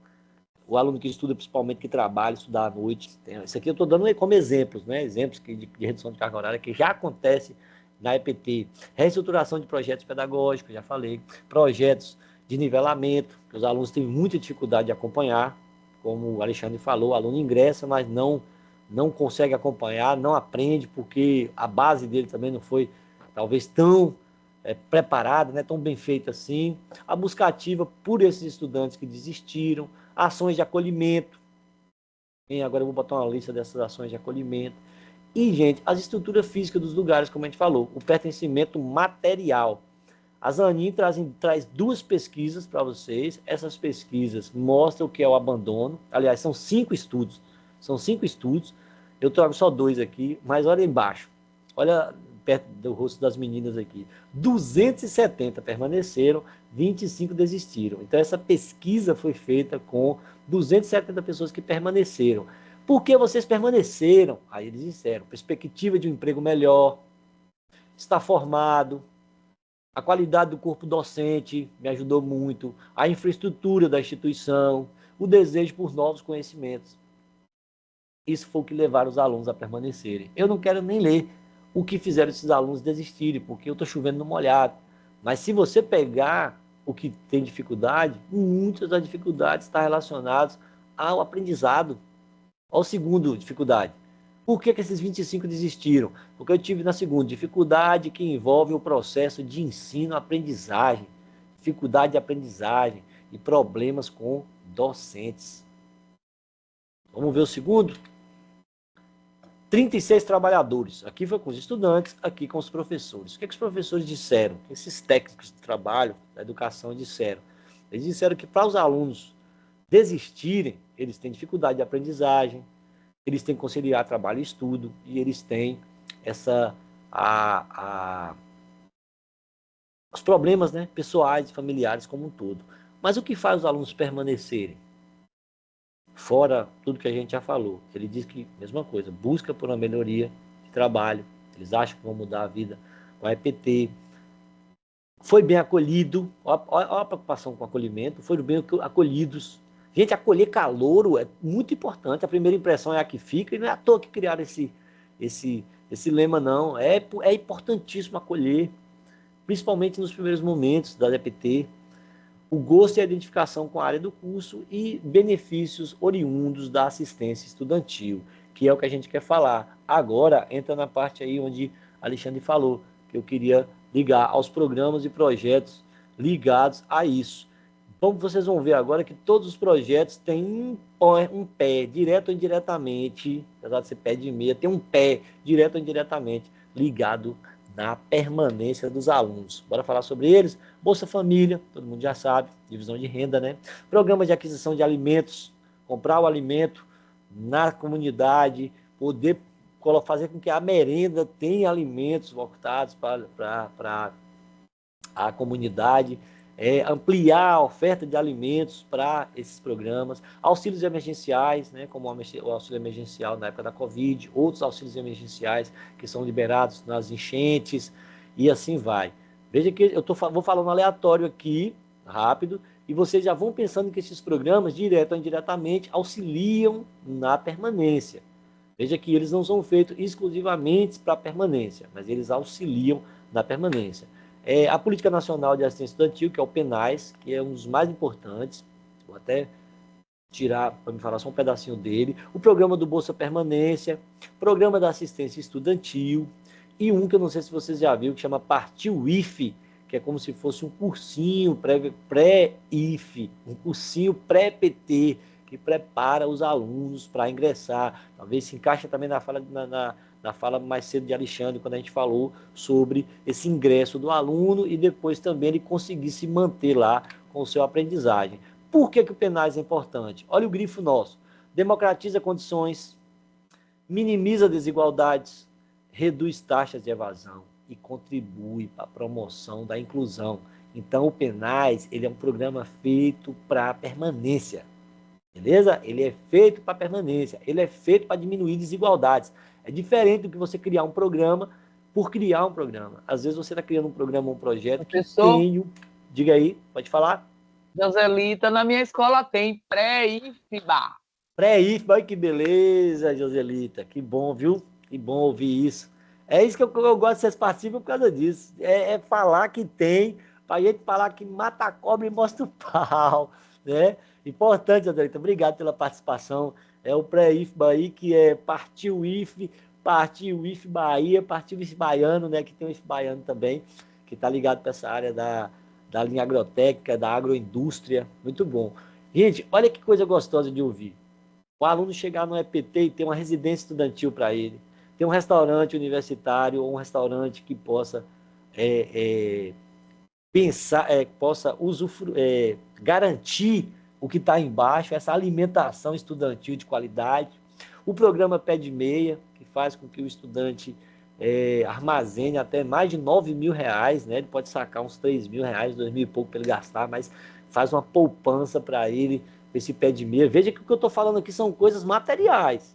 O aluno que estuda, principalmente, que trabalha, estudar à noite. Isso aqui eu estou dando como exemplos, né? Exemplos de redução de carga horária que já acontece na EPT. Reestruturação de projetos pedagógicos, já falei. Projetos de nivelamento, que os alunos têm muita dificuldade de acompanhar. Como o Alexandre falou, o aluno ingressa, mas não consegue acompanhar, não aprende, porque a base dele também não foi, talvez, tão preparada, né, tão bem feita assim. A busca ativa por esses estudantes que desistiram, ações de acolhimento. Agora eu vou botar uma lista dessas ações de acolhimento. E, gente, as estruturas físicas dos lugares, como a gente falou, o pertencimento material. A Zanin traz 2 pesquisas para vocês. Essas pesquisas mostram o que é o abandono. Aliás, são 5 estudos. São 5 estudos. Eu trago só 2 aqui, mas olha embaixo. Olha perto do rosto das meninas aqui. 270 permaneceram, 25 desistiram. Então, essa pesquisa foi feita com 270 pessoas que permaneceram. Por que vocês permaneceram? Aí eles disseram, perspectiva de um emprego melhor, estar formado, a qualidade do corpo docente me ajudou muito, a infraestrutura da instituição, o desejo por novos conhecimentos. Isso foi o que levaram os alunos a permanecerem. Eu não quero nem ler o que fizeram esses alunos desistirem, porque eu estou chovendo no molhado. Mas se você pegar o que tem dificuldade, muitas das dificuldades estão relacionadas ao aprendizado. Olha a segunda dificuldade. Por que esses 25 desistiram? Porque eu tive na segunda, dificuldade que envolve o processo de ensino-aprendizagem, dificuldade de aprendizagem e problemas com docentes. Vamos ver o segundo? 36 trabalhadores. Aqui foi com os estudantes, aqui com os professores. O que os professores disseram? O que esses técnicos de trabalho, da educação, disseram? Eles disseram que para os alunos desistirem, eles têm dificuldade de aprendizagem, eles têm que conciliar trabalho e estudo, e eles têm os problemas, né, pessoais e familiares como um todo. Mas o que faz os alunos permanecerem? Fora tudo que a gente já falou. Ele diz que, mesma coisa, busca por uma melhoria de trabalho, eles acham que vão mudar a vida com a EPT. Foi bem acolhido, olha a preocupação com o acolhimento, foram bem acolhidos. Gente, acolher calouro é muito importante, a primeira impressão é a que fica, e não é à toa que criaram esse lema, não. É importantíssimo acolher, principalmente nos primeiros momentos da EPT, o gosto e a identificação com a área do curso e benefícios oriundos da assistência estudantil, que é o que a gente quer falar. Agora, entra na parte aí onde Alexandre falou, que eu queria ligar aos programas e projetos ligados a isso. Então, vocês vão ver agora que todos os projetos têm um pé, direto ou indiretamente, apesar de ser pé de meia, tem um pé, direto ou indiretamente, ligado na permanência dos alunos. Bora falar sobre eles? Bolsa Família, todo mundo já sabe, divisão de renda, né? Programa de aquisição de alimentos, comprar o alimento na comunidade, poder fazer com que a merenda tenha alimentos voltados para a comunidade, ampliar a oferta de alimentos para esses programas, auxílios emergenciais, né, como o auxílio emergencial na época da Covid, outros auxílios emergenciais que são liberados nas enchentes, e assim vai. Veja que eu vou falando aleatório aqui, rápido, e vocês já vão pensando que esses programas, direto ou indiretamente, auxiliam na permanência. Veja que eles não são feitos exclusivamente para a permanência, mas eles auxiliam na permanência. A Política Nacional de Assistência Estudantil, que é o PNAES, que é um dos mais importantes, vou até tirar para me falar só um pedacinho dele, o Programa do Bolsa Permanência, Programa da Assistência Estudantil, e um que eu não sei se vocês já viram, que chama Partiu IFE, que é como se fosse um cursinho pré-IFE, um cursinho pré-PT, que prepara os alunos para ingressar. Talvez se encaixa também na fala mais cedo de Alexandre, quando a gente falou sobre esse ingresso do aluno e depois também ele conseguir se manter lá com o seu aprendizagem. Por que o PNAES é importante? Olha o grifo nosso. Democratiza condições, minimiza desigualdades, reduz taxas de evasão e contribui para a promoção da inclusão. Então, o PNAES, ele é um programa feito para permanência. Beleza? Ele é feito para permanência, ele é feito para diminuir desigualdades. É diferente do que você criar um programa por criar um programa. Às vezes você está criando um programa, um projeto Professor, que tem... Diga aí, pode falar. Joselita, na minha escola tem pré-IFBA. Pré-IFBA, olha que beleza, Joselita. Que bom, viu? Que bom ouvir isso. É isso que eu gosto de vocês participam por causa disso. É falar que tem, para a gente falar que mata a cobra e mostra o pau, né? Importante, Joselita. Obrigado pela participação. É o pré-IFBA aí, que é Partiu IF, Partiu IF Bahia, Partiu IF Baiano, né? Que tem o IF Baiano também, que está ligado para essa área da linha agrotécnica, da agroindústria. Muito bom. Gente, olha que coisa gostosa de ouvir. O aluno chegar no EPT e ter uma residência estudantil para ele, ter um restaurante universitário ou um restaurante que possa pensar, possa garantir o que está embaixo, essa alimentação estudantil de qualidade. O programa Pé de Meia, que faz com que o estudante armazene até mais de R$ 9.000, né? Ele pode sacar uns R$ 3.000, 2.000 e pouco para ele gastar, mas faz uma poupança para ele, esse pé de meia. Veja que o que eu estou falando aqui são coisas materiais.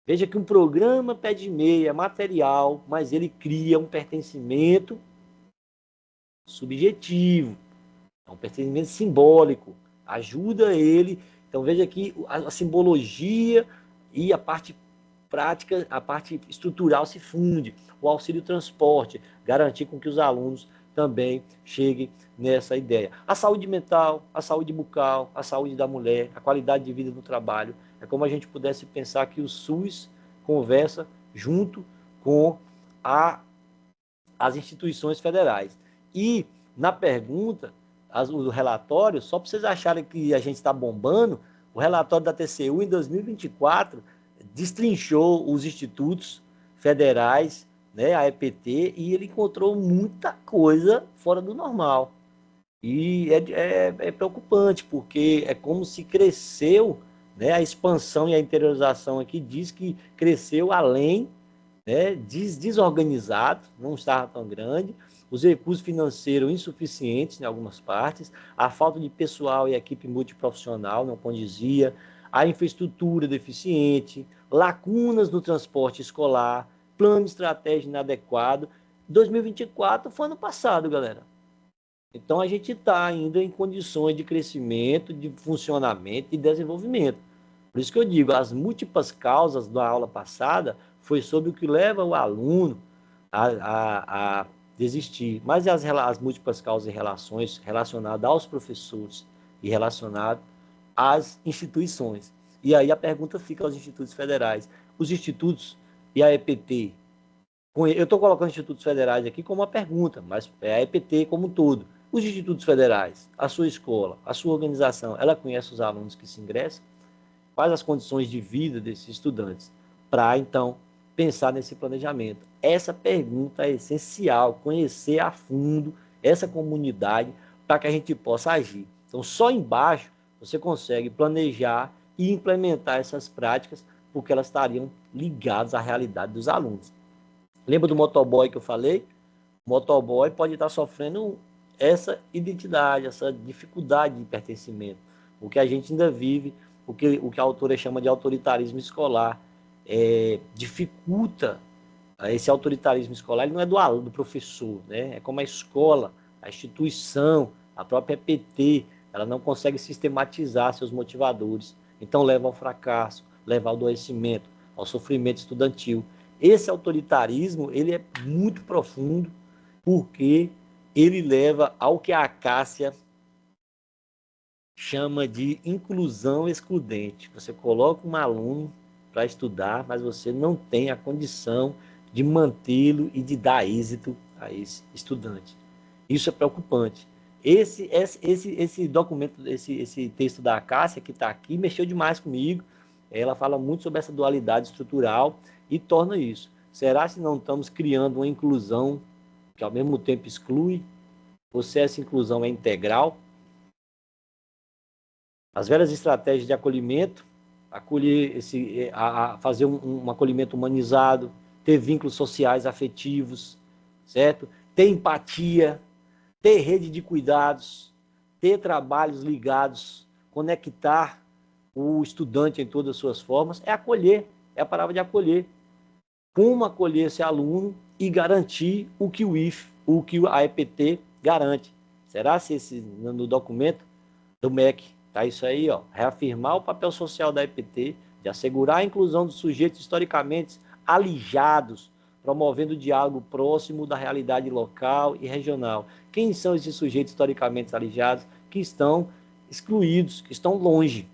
Veja que um programa pé de meia é material, mas ele cria um pertencimento subjetivo, é um pertencimento simbólico, ajuda ele. Então veja que a simbologia e a parte prática, a parte estrutural se funde. O auxílio transporte, garantir com que os alunos também cheguem nessa ideia. A saúde mental, a saúde bucal, a saúde da mulher, a qualidade de vida no trabalho. É como a gente pudesse pensar que o SUS conversa junto com as instituições federais. E na pergunta, o relatório, só para vocês acharem que a gente está bombando, o relatório da TCU em 2024 destrinchou os institutos federais, né, a EPT, e ele encontrou muita coisa fora do normal. E é preocupante, porque é como se cresceu, né, a expansão e a interiorização aqui diz que cresceu além, né, desorganizado, não estava tão grande, os recursos financeiros insuficientes em algumas partes, a falta de pessoal e equipe multiprofissional, não condizia, a infraestrutura deficiente, lacunas no transporte escolar, plano estratégico inadequado. 2024 foi ano passado, galera. Então a gente está ainda em condições de crescimento, de funcionamento e desenvolvimento. Por isso que eu digo, as múltiplas causas da aula passada foi sobre o que leva o aluno a desistir. Mas as múltiplas causas e relações relacionadas aos professores e relacionadas às instituições. E aí a pergunta fica aos institutos federais. Os institutos e a EPT, eu estou colocando institutos federais aqui como uma pergunta, mas é a EPT como um todo. Os institutos federais, a sua escola, a sua organização, ela conhece os alunos que se ingressam? Quais as condições de vida desses estudantes? Para, então, pensar nesse planejamento. Essa pergunta é essencial, conhecer a fundo essa comunidade para que a gente possa agir. Então, só embaixo você consegue planejar e implementar essas práticas, porque elas estariam ligadas à realidade dos alunos. Lembra do motoboy que eu falei? O motoboy pode estar sofrendo essa identidade, essa dificuldade de pertencimento. O que a gente ainda vive, o que a autora chama de autoritarismo escolar, dificulta esse autoritarismo escolar. Ele não é do aluno, do professor, né? É como a escola, a instituição, a própria EPT, ela não consegue sistematizar seus motivadores. Então leva ao fracasso, leva ao adoecimento, ao sofrimento estudantil. Esse autoritarismo, ele é muito profundo, porque ele leva ao que a Cássia chama de inclusão excludente. Você coloca um aluno para estudar, mas você não tem a condição de mantê-lo e de dar êxito a esse estudante. Isso é preocupante. Esse documento, esse texto da Cássia que está aqui, mexeu demais comigo. Ela fala muito sobre essa dualidade estrutural e torna isso. Será que não estamos criando uma inclusão que ao mesmo tempo exclui? Ou se essa inclusão é integral? As velhas estratégias de acolhimento, fazer um acolhimento humanizado, ter vínculos sociais afetivos, certo? Ter empatia, ter rede de cuidados, ter trabalhos ligados, conectar o estudante em todas as suas formas, é acolher, é a palavra de acolher. como acolher esse aluno e garantir o que o que a EPT garante. Será se no documento do MEC está isso aí, ó, reafirmar o papel social da EPT de assegurar a inclusão dos sujeitos historicamente alijados, promovendo o diálogo próximo da realidade local e regional. Quem são esses sujeitos historicamente alijados que estão excluídos, que estão longe?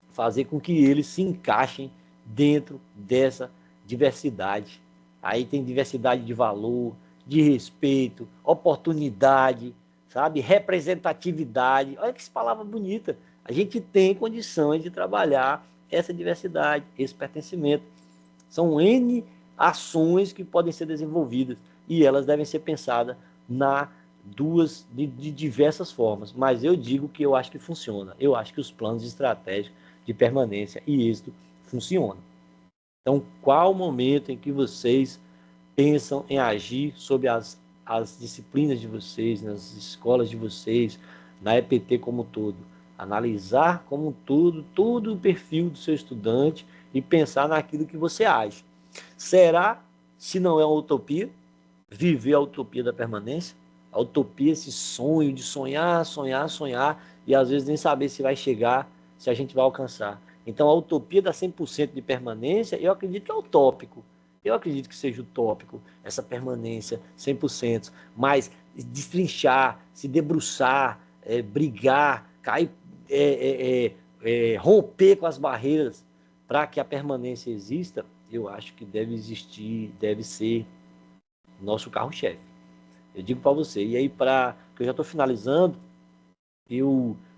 Fazer com que eles se encaixem dentro dessa diversidade. Aí tem diversidade de valor, de respeito, oportunidade, sabe? Representatividade. Olha que palavra bonita. A gente tem condições de trabalhar essa diversidade, esse pertencimento. São N ações que podem ser desenvolvidas e elas devem ser pensadas de diversas formas. Mas eu digo que eu acho que funciona. Eu acho que os planos estratégicos de permanência e êxito funcionam. Então, qual o momento em que vocês pensam em agir sobre as disciplinas de vocês, nas escolas de vocês, na EPT como um todo? Analisar como um todo o perfil do seu estudante e pensar naquilo que você age. Será, se não é uma utopia, viver a utopia da permanência? A utopia, esse sonho de sonhar, e às vezes nem saber se vai chegar, se a gente vai alcançar. Então, a utopia da 100% de permanência, eu acredito que é utópico. Eu acredito que seja utópico essa permanência 100%, mas destrinchar, se debruçar, brigar, cair, romper com as barreiras para que a permanência exista, eu acho que deve existir, deve ser nosso carro-chefe. Eu digo para você, e aí que eu já estou finalizando,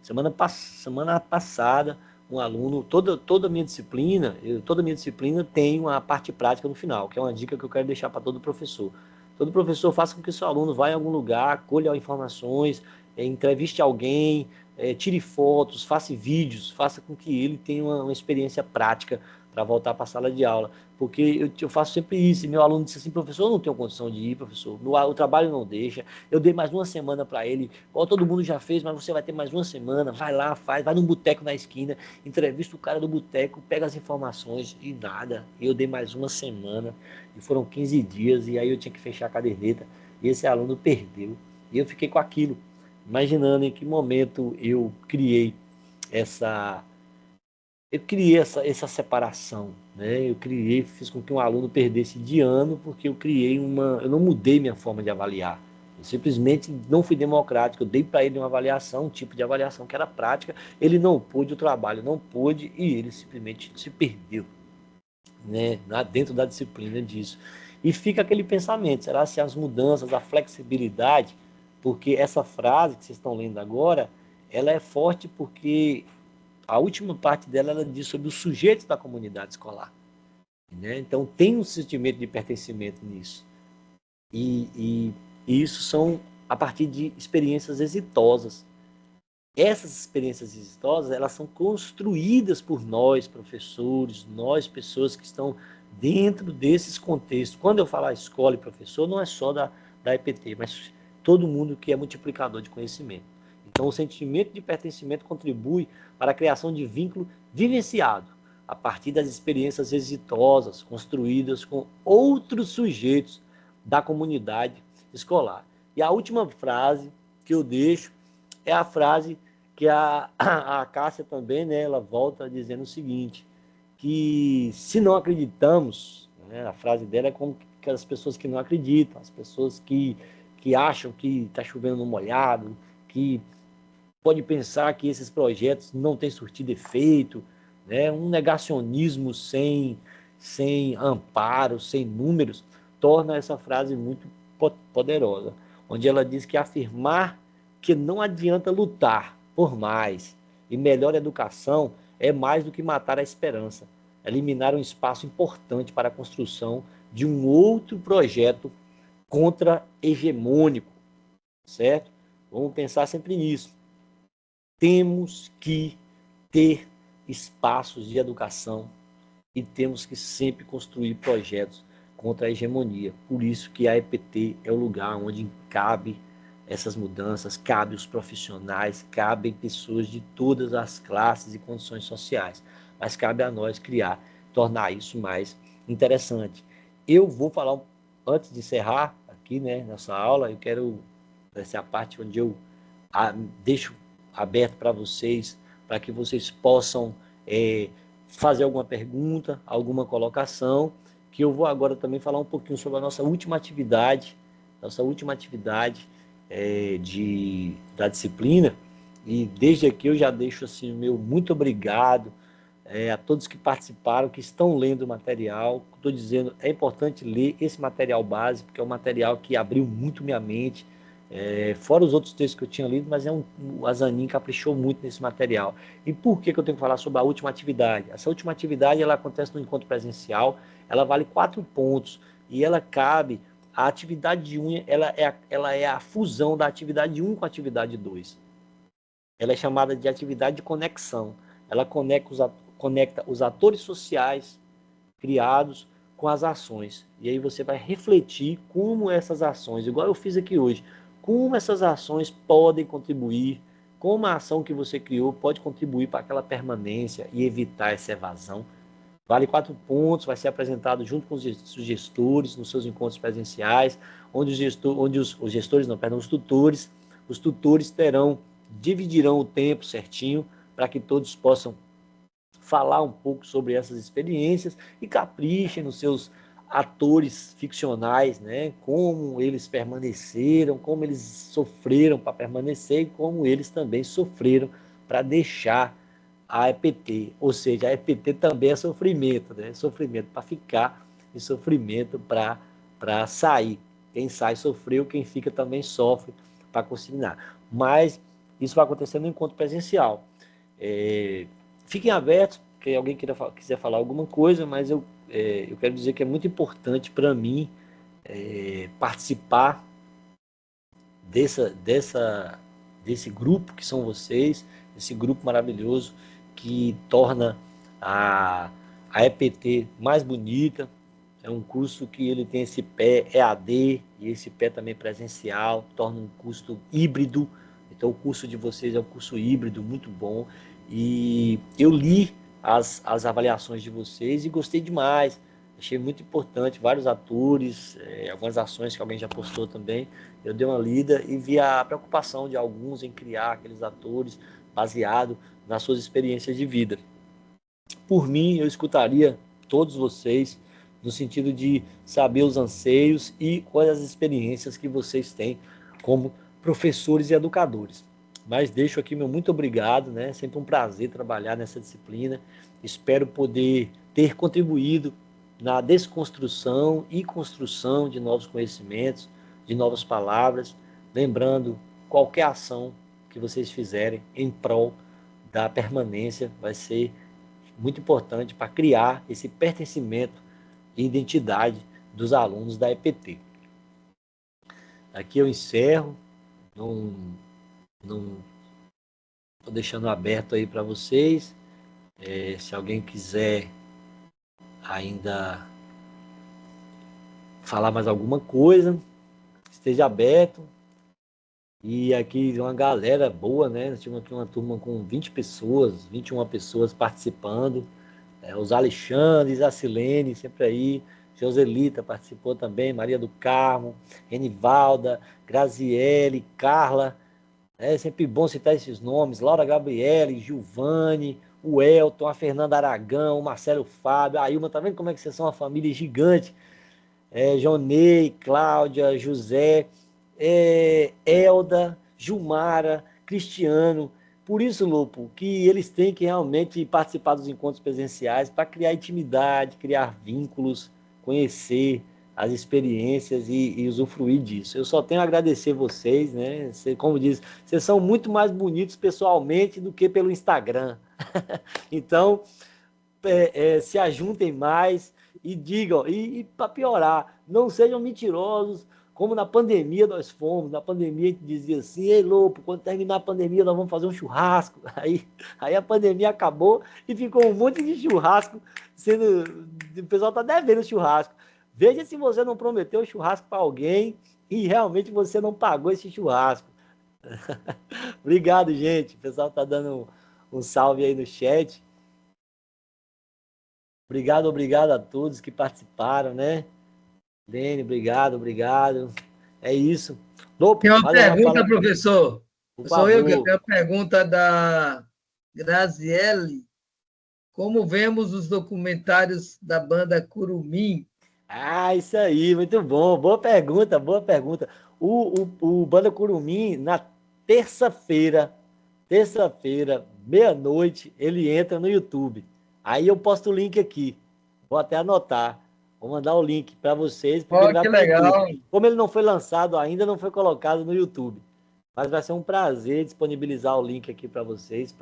semana passada, um aluno, toda a minha disciplina tem uma parte prática no final, que é uma dica que eu quero deixar para todo professor. Todo professor faça com que o seu aluno vá em algum lugar, colha informações, entreviste alguém, tire fotos, faça vídeos, faça com que ele tenha uma experiência prática para voltar para a sala de aula. Porque eu faço sempre isso, e meu aluno disse assim, professor, eu não tenho condição de ir, professor, o trabalho não deixa, eu dei mais uma semana para ele, igual todo mundo já fez, mas você vai ter mais uma semana, vai lá, vai num boteco na esquina, entrevista o cara do boteco, pega as informações, e nada, eu dei mais uma semana, e foram 15 dias, e aí eu tinha que fechar a caderneta, e esse aluno perdeu, e eu fiquei com aquilo, imaginando em que momento eu criei essa separação, né? Fiz com que um aluno perdesse de ano, porque eu não mudei minha forma de avaliar. Eu simplesmente não fui democrático, eu dei para ele uma avaliação, um tipo de avaliação que era prática, ele não pôde, o trabalho não pôde, e ele simplesmente se perdeu, né? Dentro da disciplina disso. E fica aquele pensamento, será se as mudanças, a flexibilidade, porque essa frase que vocês estão lendo agora, ela é forte porque a última parte dela, ela diz sobre os sujeitos da comunidade escolar, né? Então, tem um sentimento de pertencimento nisso. E isso são a partir de experiências exitosas. Essas experiências exitosas, elas são construídas por nós, professores, nós, pessoas que estão dentro desses contextos. Quando eu falar escola e professor, não é só da EPT, mas todo mundo que é multiplicador de conhecimento. Então, o sentimento de pertencimento contribui para a criação de vínculo vivenciado, a partir das experiências exitosas construídas com outros sujeitos da comunidade escolar. E a última frase que eu deixo é a frase que a Cássia também, né, ela volta dizendo o seguinte, que se não acreditamos, né, a frase dela é como que as pessoas que não acreditam, as pessoas que acham que está chovendo no molhado, que pode pensar que esses projetos não têm surtido efeito, né? Um negacionismo sem amparo, sem números, torna essa frase muito poderosa, onde ela diz que afirmar que não adianta lutar por mais e melhor educação é mais do que matar a esperança, eliminar um espaço importante para a construção de um outro projeto contra-hegemônico, certo? Vamos pensar sempre nisso. Temos que ter espaços de educação e temos que sempre construir projetos contra a hegemonia. Por isso que a EPT é o lugar onde cabe essas mudanças, cabe os profissionais, cabem pessoas de todas as classes e condições sociais. Mas cabe a nós tornar isso mais interessante. Eu vou falar, antes de encerrar aqui, né, nessa aula, eu quero, essa é a parte onde eu deixo aberto para vocês, para que vocês possam fazer alguma pergunta, alguma colocação, que eu vou agora também falar um pouquinho sobre a nossa última atividade da disciplina, e desde aqui eu já deixo assim o meu muito obrigado a todos que participaram, que estão lendo o material. Estou dizendo, é importante ler esse material básico, porque é um material que abriu muito minha mente, fora os outros textos que eu tinha lido, mas a Zanin caprichou muito nesse material. E por que eu tenho que falar sobre a última atividade? Essa última atividade ela acontece no encontro presencial, ela vale 4 pontos, e ela cabe, a atividade 1, ela é a fusão da atividade 1 com a atividade 2. Ela é chamada de atividade de conexão. Ela conecta os atores sociais criados com as ações. E aí você vai refletir como essas ações, igual eu fiz aqui hoje, como essas ações podem contribuir, como a ação que você criou pode contribuir para aquela permanência e evitar essa evasão. Vale 4 pontos, vai ser apresentado junto com os gestores nos seus encontros presenciais, onde os tutores dividirão o tempo certinho para que todos possam falar um pouco sobre essas experiências e caprichem nos seus atores ficcionais, né? Como eles permaneceram, como eles sofreram para permanecer e como eles também sofreram para deixar a EPT. Ou seja, a EPT também é sofrimento, né? Sofrimento para ficar e sofrimento para sair. Quem sai sofreu, quem fica também sofre para consignar. Mas isso vai acontecer no encontro presencial. Fiquem abertos, que alguém quiser falar alguma coisa, mas eu quero dizer que é muito importante para mim participar desse grupo que são vocês, esse grupo maravilhoso que torna a EPT mais bonita. É um curso que ele tem esse pé EAD e esse pé também presencial, torna um curso híbrido. Então o curso de vocês é um curso híbrido muito bom. E eu li as avaliações de vocês e gostei demais. Achei muito importante, vários atores, algumas ações que alguém já postou também. Eu dei uma lida e vi a preocupação de alguns em criar aqueles atores baseado nas suas experiências de vida. Por mim, eu escutaria todos vocês no sentido de saber os anseios e quais as experiências que vocês têm como professores e educadores. Mas deixo aqui meu muito obrigado, né? Sempre um prazer trabalhar nessa disciplina. Espero poder ter contribuído na desconstrução e construção de novos conhecimentos, de novas palavras, lembrando qualquer ação que vocês fizerem em prol da permanência vai ser muito importante para criar esse pertencimento e identidade dos alunos da EPT. Aqui eu encerro, não estou deixando aberto aí para vocês. Se alguém quiser ainda falar mais alguma coisa, esteja aberto. E aqui uma galera boa, né? Nós tivemos aqui uma turma com 20 pessoas, 21 pessoas participando. Os Alexandres, a Silene, sempre aí. Joselita participou também, Maria do Carmo, Renivalda, Graziele, Carla. É sempre bom citar esses nomes. Laura Gabriele, Gilvane, o Elton, a Fernanda Aragão, o Marcelo Fábio, a Ilma, tá vendo como é que vocês são uma família gigante? Jonei, Cláudia, José, Elda, Gilmara, Cristiano. Por isso, Lupo, que eles têm que realmente participar dos encontros presenciais para criar intimidade, criar vínculos, conhecer as experiências e usufruir disso. Eu só tenho a agradecer vocês, né? Como diz, vocês são muito mais bonitos pessoalmente do que pelo Instagram. Então, se ajuntem mais e digam, e para piorar, não sejam mentirosos, como na pandemia nós fomos. Na pandemia a gente dizia assim: ei, Lopo, quando terminar a pandemia nós vamos fazer um churrasco. Aí a pandemia acabou e ficou um monte de churrasco sendo... O pessoal está devendo churrasco. Veja se você não prometeu churrasco para alguém e realmente você não pagou esse churrasco. Obrigado, gente. O pessoal está dando um salve aí no chat. Obrigado a todos que participaram, né? Dene, obrigado, obrigado. É isso. Lopo, Tem uma vai levar a pergunta, palavra, professor. por Sou eu que favor. tenho a pergunta da Graziele. Como vemos os documentários da banda Curumim? Ah, isso aí, muito bom. Boa pergunta, boa pergunta. O Banda Curumim, na terça-feira, meia-noite, ele entra no YouTube. Aí eu posto o link aqui. Vou até anotar. Vou mandar o link para vocês, porque ele Olha vai que para o legal. YouTube. Como ele não foi lançado ainda, não foi colocado no YouTube. Mas vai ser um prazer disponibilizar o link aqui para vocês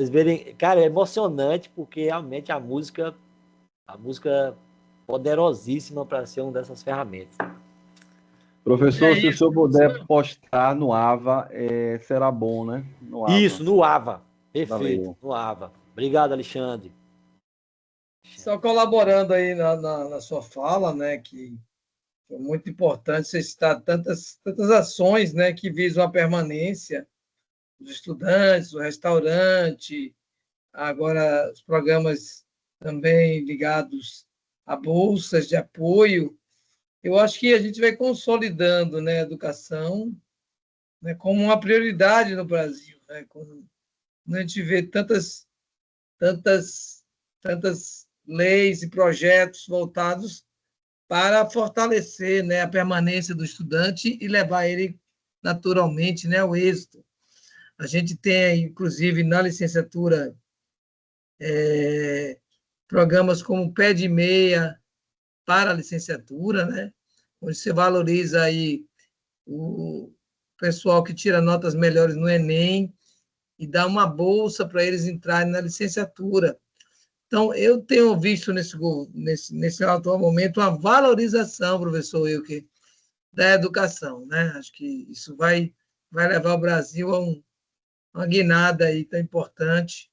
verem. Cara, é emocionante, porque realmente a música poderosíssima para ser uma dessas ferramentas. Professor, É se o isso, senhor puder professor. postar no AVA, será bom, né? No Isso, AVA. no AVA. Perfeito, Valeu. no AVA. Obrigado, Alexandre. Só colaborando aí na sua fala, né, que foi muito importante você citar tantas ações, né, que visam a permanência dos estudantes, o restaurante, agora os programas também ligados a bolsas de apoio. Eu acho que a gente vai consolidando, né, a educação, né, como uma prioridade no Brasil, né, quando a gente vê tantas, tantas leis e projetos voltados para fortalecer, né, a permanência do estudante e levar ele naturalmente, né, ao êxito. A gente tem, inclusive, na licenciatura, programas como Pé de Meia para a licenciatura, né, onde você valoriza aí o pessoal que tira notas melhores no Enem e dá uma bolsa para eles entrarem na licenciatura. Então, eu tenho visto nesse atual momento uma valorização, professor Wilker, da educação, né? Acho que isso vai levar o Brasil a uma guinada aí tão importante,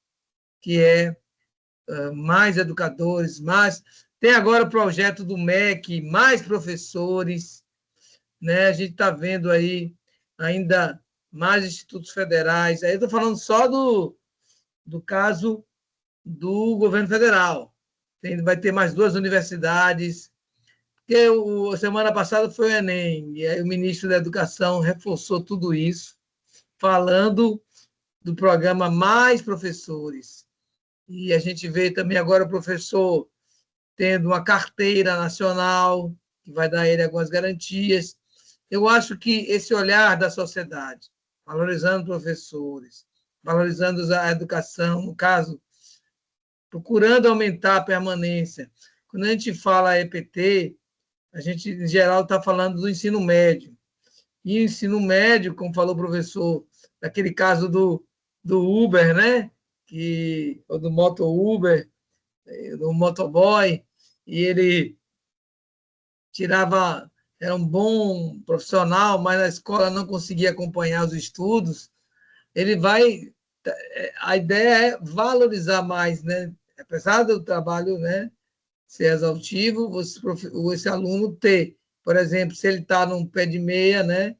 que é mais educadores, mais... Tem agora o projeto do MEC, mais professores, né? A gente está vendo aí ainda mais institutos federais. Aí eu estou falando só do caso do governo federal. Vai ter mais 2 universidades, porque semana passada foi o Enem, e aí o ministro da Educação reforçou tudo isso, falando do programa Mais Professores. E a gente vê também agora o professor tendo uma carteira nacional, que vai dar a ele algumas garantias. Eu acho que esse olhar da sociedade, valorizando professores, valorizando a educação, no caso, procurando aumentar a permanência. Quando a gente fala EPT, a gente, em geral, está falando do ensino médio. E o ensino médio, como falou o professor, daquele caso do Uber, né? Ou do Moto Uber, do motoboy, e ele tirava, era um bom profissional, mas na escola não conseguia acompanhar os estudos. Ele vai, a ideia é valorizar mais, né? Apesar do trabalho, né, ser exaustivo, esse aluno ter, por exemplo, se ele está num pé de meia, né,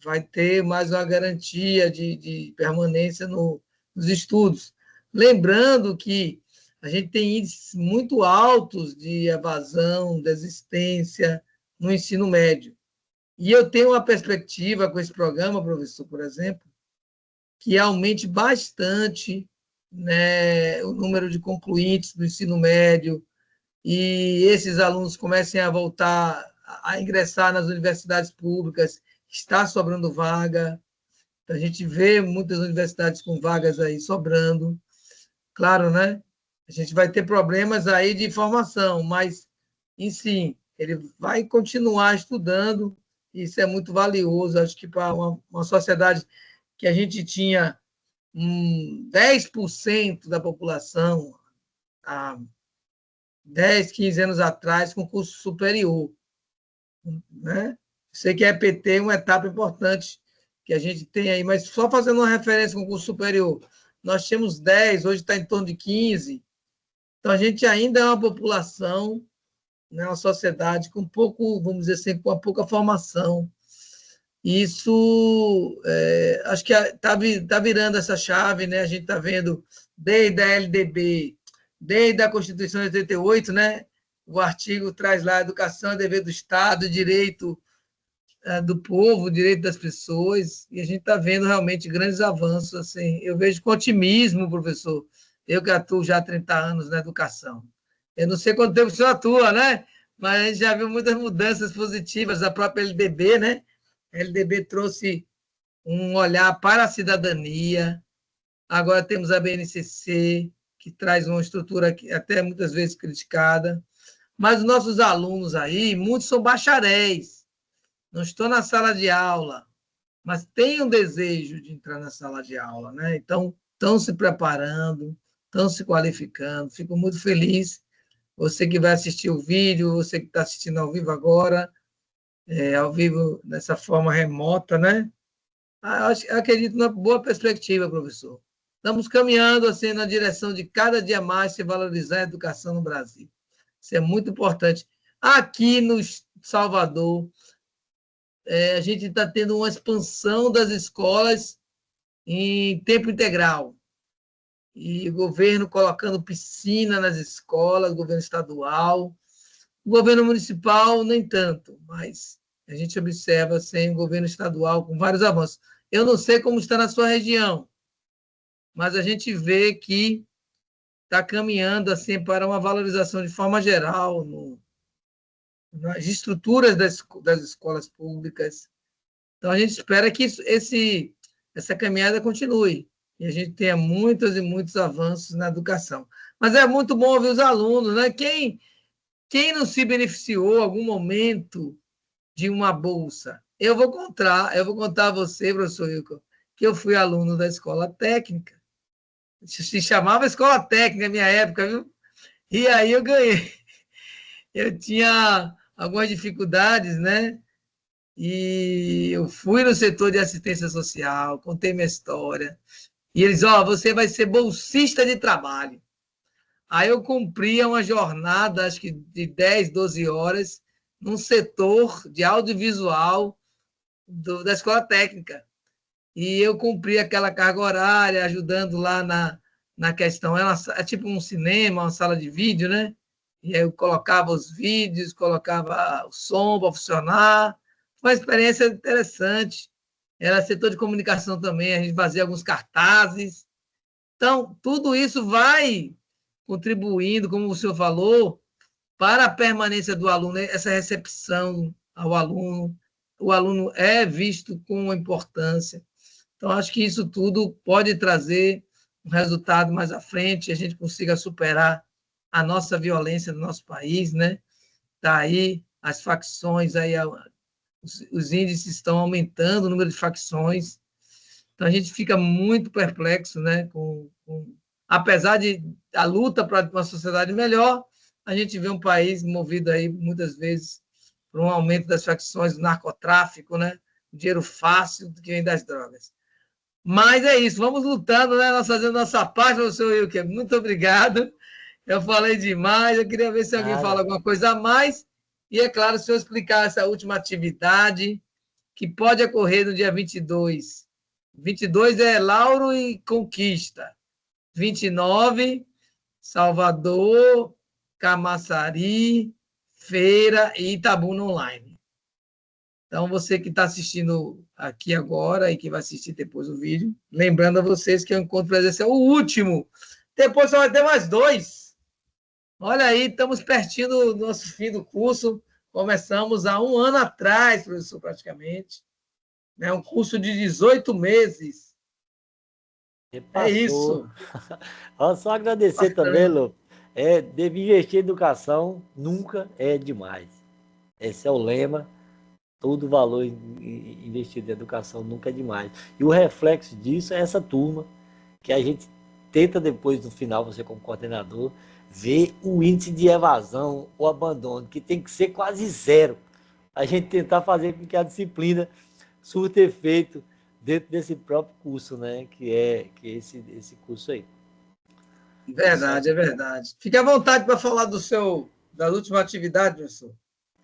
vai ter mais uma garantia de permanência nos estudos. Lembrando que a gente tem índices muito altos de evasão, desistência no ensino médio. E eu tenho uma perspectiva com esse programa, professor, por exemplo, que aumente bastante, né, o número de concluintes do ensino médio, e esses alunos comecem a voltar a ingressar nas universidades públicas, está sobrando vaga. Então, a gente vê muitas universidades com vagas aí sobrando. Claro, né? A gente vai ter problemas aí de formação, mas, em si, ele vai continuar estudando, e isso é muito valioso. Acho que para uma sociedade que a gente tinha 10% da população há 10, 15 anos atrás com curso superior, né? Sei que a EPT é uma etapa importante que a gente tem aí, mas só fazendo uma referência com o curso superior, nós tínhamos 10, hoje está em torno de 15, então a gente ainda é uma população, né, uma sociedade com pouco, vamos dizer assim, com pouca formação. Isso, acho que está virando essa chave, né? A gente está vendo desde a LDB, desde a Constituição de 88, né? O artigo traz lá: educação é dever do Estado, direito do povo, direito das pessoas, e a gente está vendo realmente grandes avanços. Assim, eu vejo com otimismo, professor, eu que atuo já há 30 anos na educação. Eu não sei quanto tempo o senhor atua, né? Mas a gente já viu muitas mudanças positivas, a própria LDB, né? A LDB trouxe um olhar para a cidadania. Agora temos a BNCC, que traz uma estrutura que até muitas vezes criticada. Mas os nossos alunos aí, muitos são bacharéis, não estão na sala de aula, mas têm um desejo de entrar na sala de aula, né? Então, estão se preparando, estão se qualificando. Fico muito feliz. Você que vai assistir o vídeo, você que está assistindo ao vivo agora, ao vivo dessa forma remota, né? Acredito numa boa perspectiva, professor. Estamos caminhando assim na direção de cada dia mais se valorizar a educação no Brasil. Isso é muito importante. Aqui no Salvador, a gente está tendo uma expansão das escolas em tempo integral. E o governo colocando piscina nas escolas, o governo estadual. O governo municipal, nem tanto, mas a gente observa assim, o governo estadual com vários avanços. Eu não sei como está na sua região, mas a gente vê que está caminhando assim, para uma valorização de forma geral nas estruturas das escolas públicas. Então, a gente espera que essa caminhada continue e a gente tenha muitos e muitos avanços na educação. Mas é muito bom ouvir os alunos, né? Quem não se beneficiou em algum momento de uma bolsa? Eu vou contar a você, professor Wilco, que eu fui aluno da escola técnica. Se chamava escola técnica na minha época, viu? E aí eu ganhei. Eu tinha algumas dificuldades, né? E eu fui no setor de assistência social, contei minha história. E eles, você vai ser bolsista de trabalho. Aí eu cumpria uma jornada, acho que de 10, 12 horas, num setor de audiovisual da escola técnica. E eu cumpria aquela carga horária, ajudando lá na questão. É tipo um cinema, uma sala de vídeo, né? E aí eu colocava os vídeos, colocava o som para funcionar. Foi uma experiência interessante. Era setor de comunicação também, a gente fazia alguns cartazes. Então, tudo isso vai contribuindo, como o senhor falou, para a permanência do aluno, essa recepção ao aluno. O aluno é visto com importância. Então, acho que isso tudo pode trazer um resultado mais à frente, a gente consiga superar a nossa violência no nosso país, né? Está aí as facções, aí, os índices estão aumentando, o número de facções. Então, a gente fica muito perplexo, né? Apesar de a luta para uma sociedade melhor, a gente vê um país movido aí, muitas vezes, por um aumento das facções do narcotráfico, né? O dinheiro fácil que vem das drogas. Mas é isso, vamos lutando, né? Nós fazendo nossa parte, professor Wilker. Muito obrigado. Eu falei demais, eu queria ver se alguém fala alguma coisa a mais. E, é claro, se eu explicar essa última atividade, que pode ocorrer no dia 22. 22 é Lauro e Conquista. 29, Salvador, Camaçari, Feira e Itabuna Online. Então, você que está assistindo aqui agora e que vai assistir depois o vídeo, lembrando a vocês que o encontro presencial é o último. Depois só vai ter mais 2. Olha aí, estamos pertinho do nosso fim do curso. Começamos há 1 ano atrás, professor, praticamente. É um curso de 18 meses. Repassou. É isso. Só agradecer também, Lô. Deve investir em educação nunca é demais. Esse é o lema. Todo valor investido em educação nunca é demais. E o reflexo disso é essa turma, que a gente tenta depois, no final, você como coordenador, ver o índice de evasão ou abandono, que tem que ser quase zero. A gente tentar fazer com que a disciplina surta efeito dentro desse próprio curso, né? Que é esse curso aí. Verdade, é verdade. Fique à vontade para falar da última atividade, professor.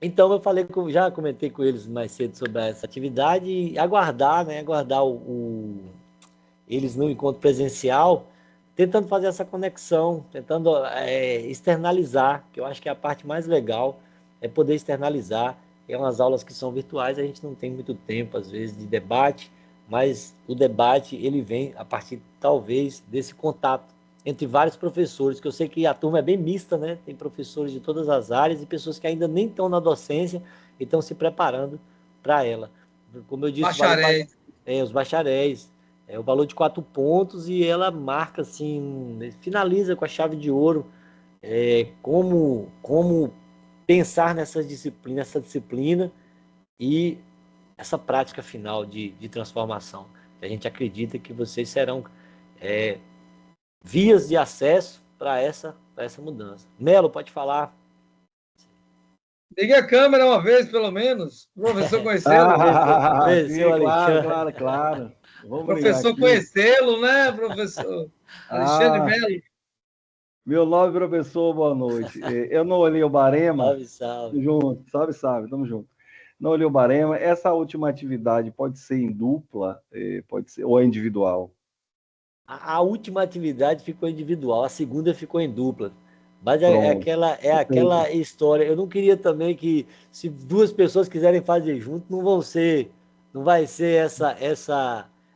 Então, eu já comentei com eles mais cedo sobre essa atividade e aguardar, né? Aguardar eles no encontro presencial tentando fazer essa conexão, tentando externalizar, que eu acho que é a parte mais legal, é poder externalizar. É umas aulas que são virtuais, a gente não tem muito tempo, às vezes, de debate, mas o debate, ele vem a partir, talvez, desse contato entre vários professores, que eu sei que a turma é bem mista, né? Tem professores de todas as áreas e pessoas que ainda nem estão na docência e estão se preparando para ela. Como eu disse, Bacharéis. os bacharéis, o valor de 4 pontos, e ela marca assim, finaliza com a chave de ouro, como pensar essa disciplina e essa prática final de transformação. A gente acredita que vocês serão vias de acesso para essa mudança. Melo, pode falar. Ligue a câmera uma vez, pelo menos. O professor conhecê-lo. Sim, claro. Vamos Professor conhecê-lo, né, professor? Alexandre Melo. Meu nobre professor, boa noite. Eu não olhei o barema. Salve, salve. Junto, salve, tamo junto. Não olhei o barema. Essa última atividade pode ser em dupla, pode ser, ou é individual? A última atividade ficou individual, a segunda ficou em dupla. Mas aquela história. Eu não queria também que, se duas pessoas quiserem fazer junto, não vai ser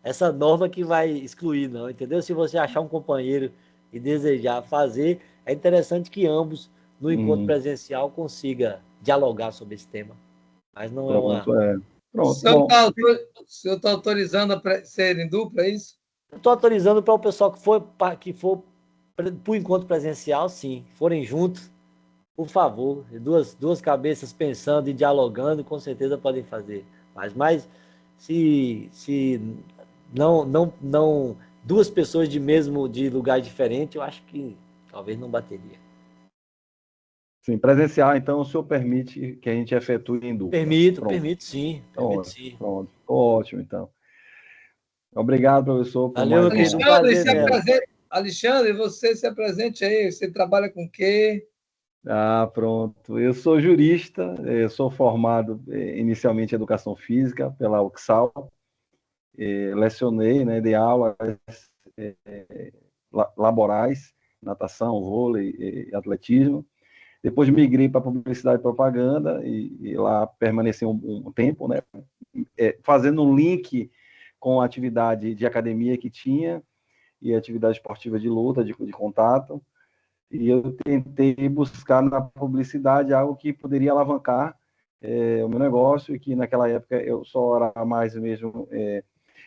essa norma que vai excluir, não, entendeu? Se você achar um companheiro e desejar fazer, é interessante que ambos, no encontro presencial, consiga dialogar sobre esse tema. Mas não é uma. Pronto. O senhor está autorizando a ser em dupla, é isso? Estou autorizando para o pessoal que for para o encontro presencial, sim. Forem juntos, por favor. Duas cabeças pensando e dialogando, com certeza podem fazer. Mas se não duas pessoas de lugar diferente, eu acho que talvez não bateria. Sim, presencial, então o senhor permite que a gente efetue em dupla? Permito sim. Pronto, ótimo, então. Obrigado, professor. Valeu, querido. Alexandre, você se apresente aí. Você trabalha com o quê? Pronto. Eu sou jurista, eu sou formado inicialmente em Educação Física pela UXAL. Lecionei, né, dei aulas laborais, natação, vôlei e atletismo. Depois migrei para Publicidade e Propaganda e lá permaneci um tempo, né, fazendo um link com a atividade de academia que tinha e atividade esportiva de luta, de contato. E eu tentei buscar na publicidade algo que poderia alavancar o meu negócio, e que naquela época eu só era mais mesmo,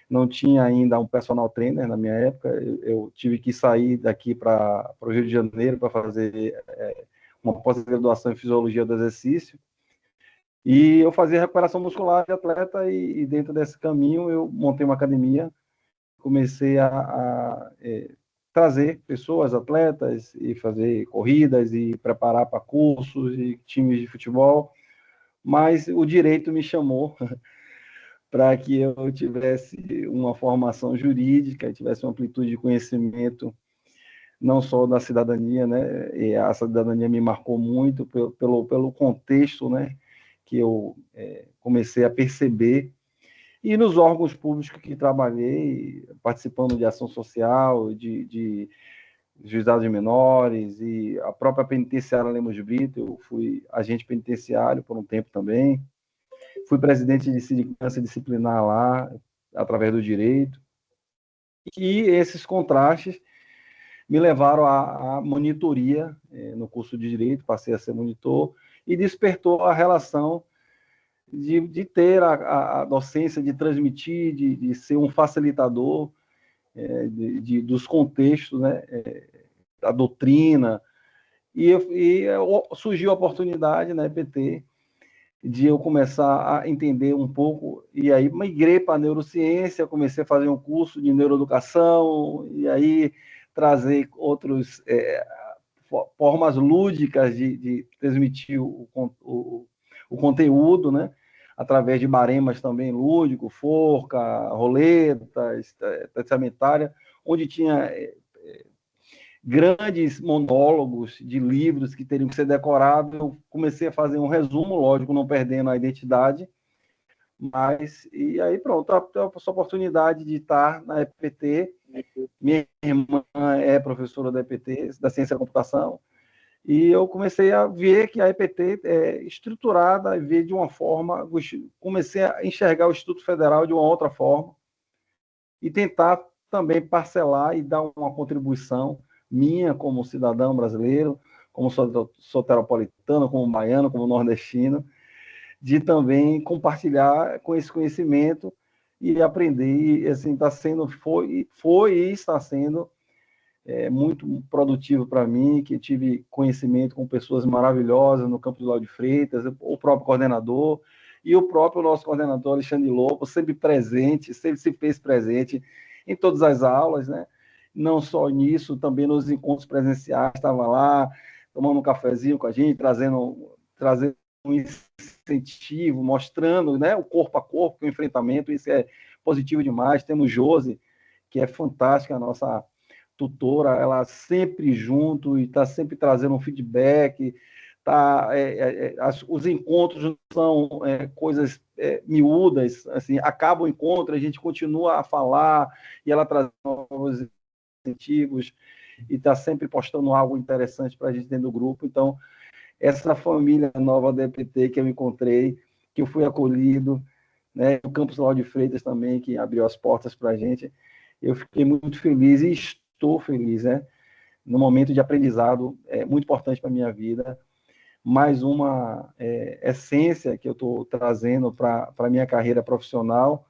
não tinha ainda um personal trainer na minha época, eu tive que sair daqui para o Rio de Janeiro para fazer uma pós-graduação em Fisiologia do Exercício, e eu fazia recuperação muscular de atleta, e dentro desse caminho eu montei uma academia, comecei a trazer pessoas, atletas, e fazer corridas, e preparar para cursos e times de futebol, mas o direito me chamou para que eu tivesse uma formação jurídica, tivesse uma amplitude de conhecimento, não só da cidadania, né? E a cidadania me marcou muito pelo contexto, né? Que eu comecei a perceber. E nos órgãos públicos que trabalhei, participando de ação social, de juizados de menores, e a própria penitenciária Lemos Brito, eu fui agente penitenciário por um tempo também, fui presidente de sindicância disciplinar lá, através do direito, e esses contrastes me levaram à monitoria no curso de Direito, passei a ser monitor, e despertou a relação de ter a docência, de transmitir, de ser um facilitador dos contextos, né, da doutrina, e surgiu a oportunidade na EPT de eu começar a entender um pouco, e aí migrei para a neurociência, comecei a fazer um curso de neuroeducação, e aí trazer outras formas lúdicas de transmitir o conteúdo, né? Através de baremas também lúdico, forca, roletas, testamentária, onde tinha grandes monólogos de livros que teriam que ser decorados. Eu comecei a fazer um resumo, lógico, não perdendo a identidade, mas, e aí pronto, essa oportunidade de estar na EPT, Minha irmã é professora da EPT, da Ciência da Computação, e eu comecei a ver que a EPT é estruturada, e ver de uma forma, comecei a enxergar o Instituto Federal de uma outra forma, e tentar também parcelar e dar uma contribuição minha como cidadão brasileiro, como soteropolitano, como baiano, como nordestino, de também compartilhar com esse conhecimento e aprender. E, assim, foi e está sendo muito produtivo para mim, que tive conhecimento com pessoas maravilhosas no campo de Lauro de Freitas, o próprio coordenador e o próprio nosso coordenador Alexandre Lopo, sempre presente, sempre se fez presente em todas as aulas, né? Não só nisso, também nos encontros presenciais, estava lá, tomando um cafezinho com a gente, trazendo um incentivo, mostrando, né, o corpo a corpo, o enfrentamento, isso é positivo demais. Temos Josi, que é fantástica, a nossa tutora, ela sempre junto e está sempre trazendo um feedback. Os encontros não são coisas miúdas, assim, acaba o encontro, a gente continua a falar e ela traz novos incentivos e está sempre postando algo interessante para a gente dentro do grupo. Então, essa família nova da EPT que eu encontrei, que eu fui acolhido, né, o Campus Lauro de Freitas também, que abriu as portas para a gente, eu fiquei muito feliz e estou feliz, né, no momento de aprendizado muito importante para a minha vida. Mais uma essência que eu estou trazendo para a minha carreira profissional,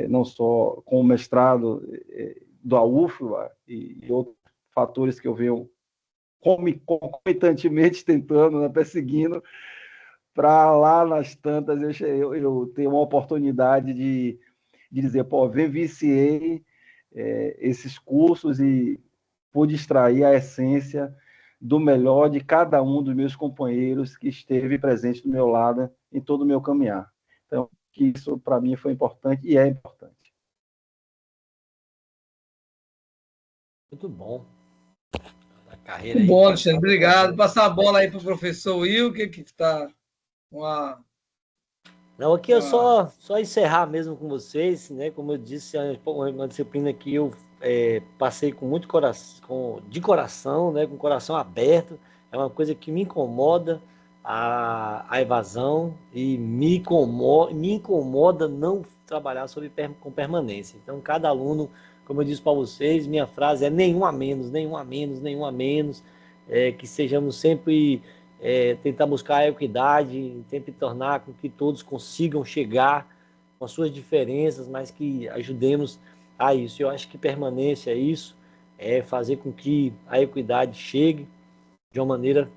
não só com o mestrado da UFBA e outros fatores que eu venho concomitantemente tentando, né, perseguindo, para lá nas tantas eu ter uma oportunidade de dizer, pô, vivenciei esses cursos e pude extrair a essência do melhor de cada um dos meus companheiros que esteve presente do meu lado em todo o meu caminhar. Então, que isso para mim foi importante e é importante. Muito bom. A carreira Muito aí. bom, Alexandre. Obrigado. Passar a bola aí para o professor Wilker, que está Não, aqui eu só encerrar mesmo com vocês, né? Como eu disse, é uma disciplina que eu passei com muito coração, de coração, né? Com o coração aberto. É uma coisa que me incomoda a evasão e me incomoda não trabalhar com permanência. Então, cada aluno, como eu disse para vocês, minha frase é nenhum a menos, nenhum a menos, nenhum a menos, que sejamos sempre tentar buscar a equidade, sempre tornar com que todos consigam chegar com as suas diferenças, mas que ajudemos a isso. Eu acho que permanência é isso, é fazer com que a equidade chegue de uma maneira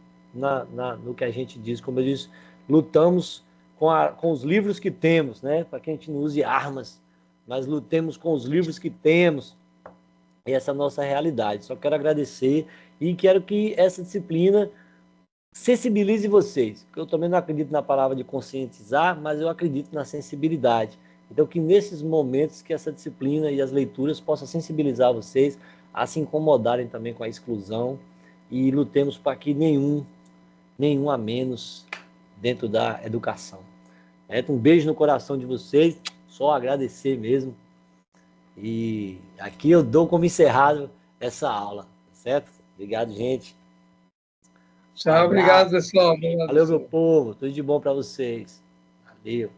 no que a gente diz. Como eu disse, lutamos com os livros que temos, né? Para que a gente não use armas, mas lutemos com os livros que temos. E essa é a nossa realidade. Só quero agradecer e quero que essa disciplina sensibilize vocês. Eu também não acredito na palavra de conscientizar, mas eu acredito na sensibilidade. Então, que nesses momentos que essa disciplina e as leituras possam sensibilizar vocês a se incomodarem também com a exclusão e lutemos para que nenhum a menos dentro da educação. Um beijo no coração de vocês, só agradecer mesmo. E aqui eu dou como encerrado essa aula, certo? Obrigado, gente. Tchau, obrigado, pessoal. Valeu, meu povo. Tudo de bom para vocês. Valeu.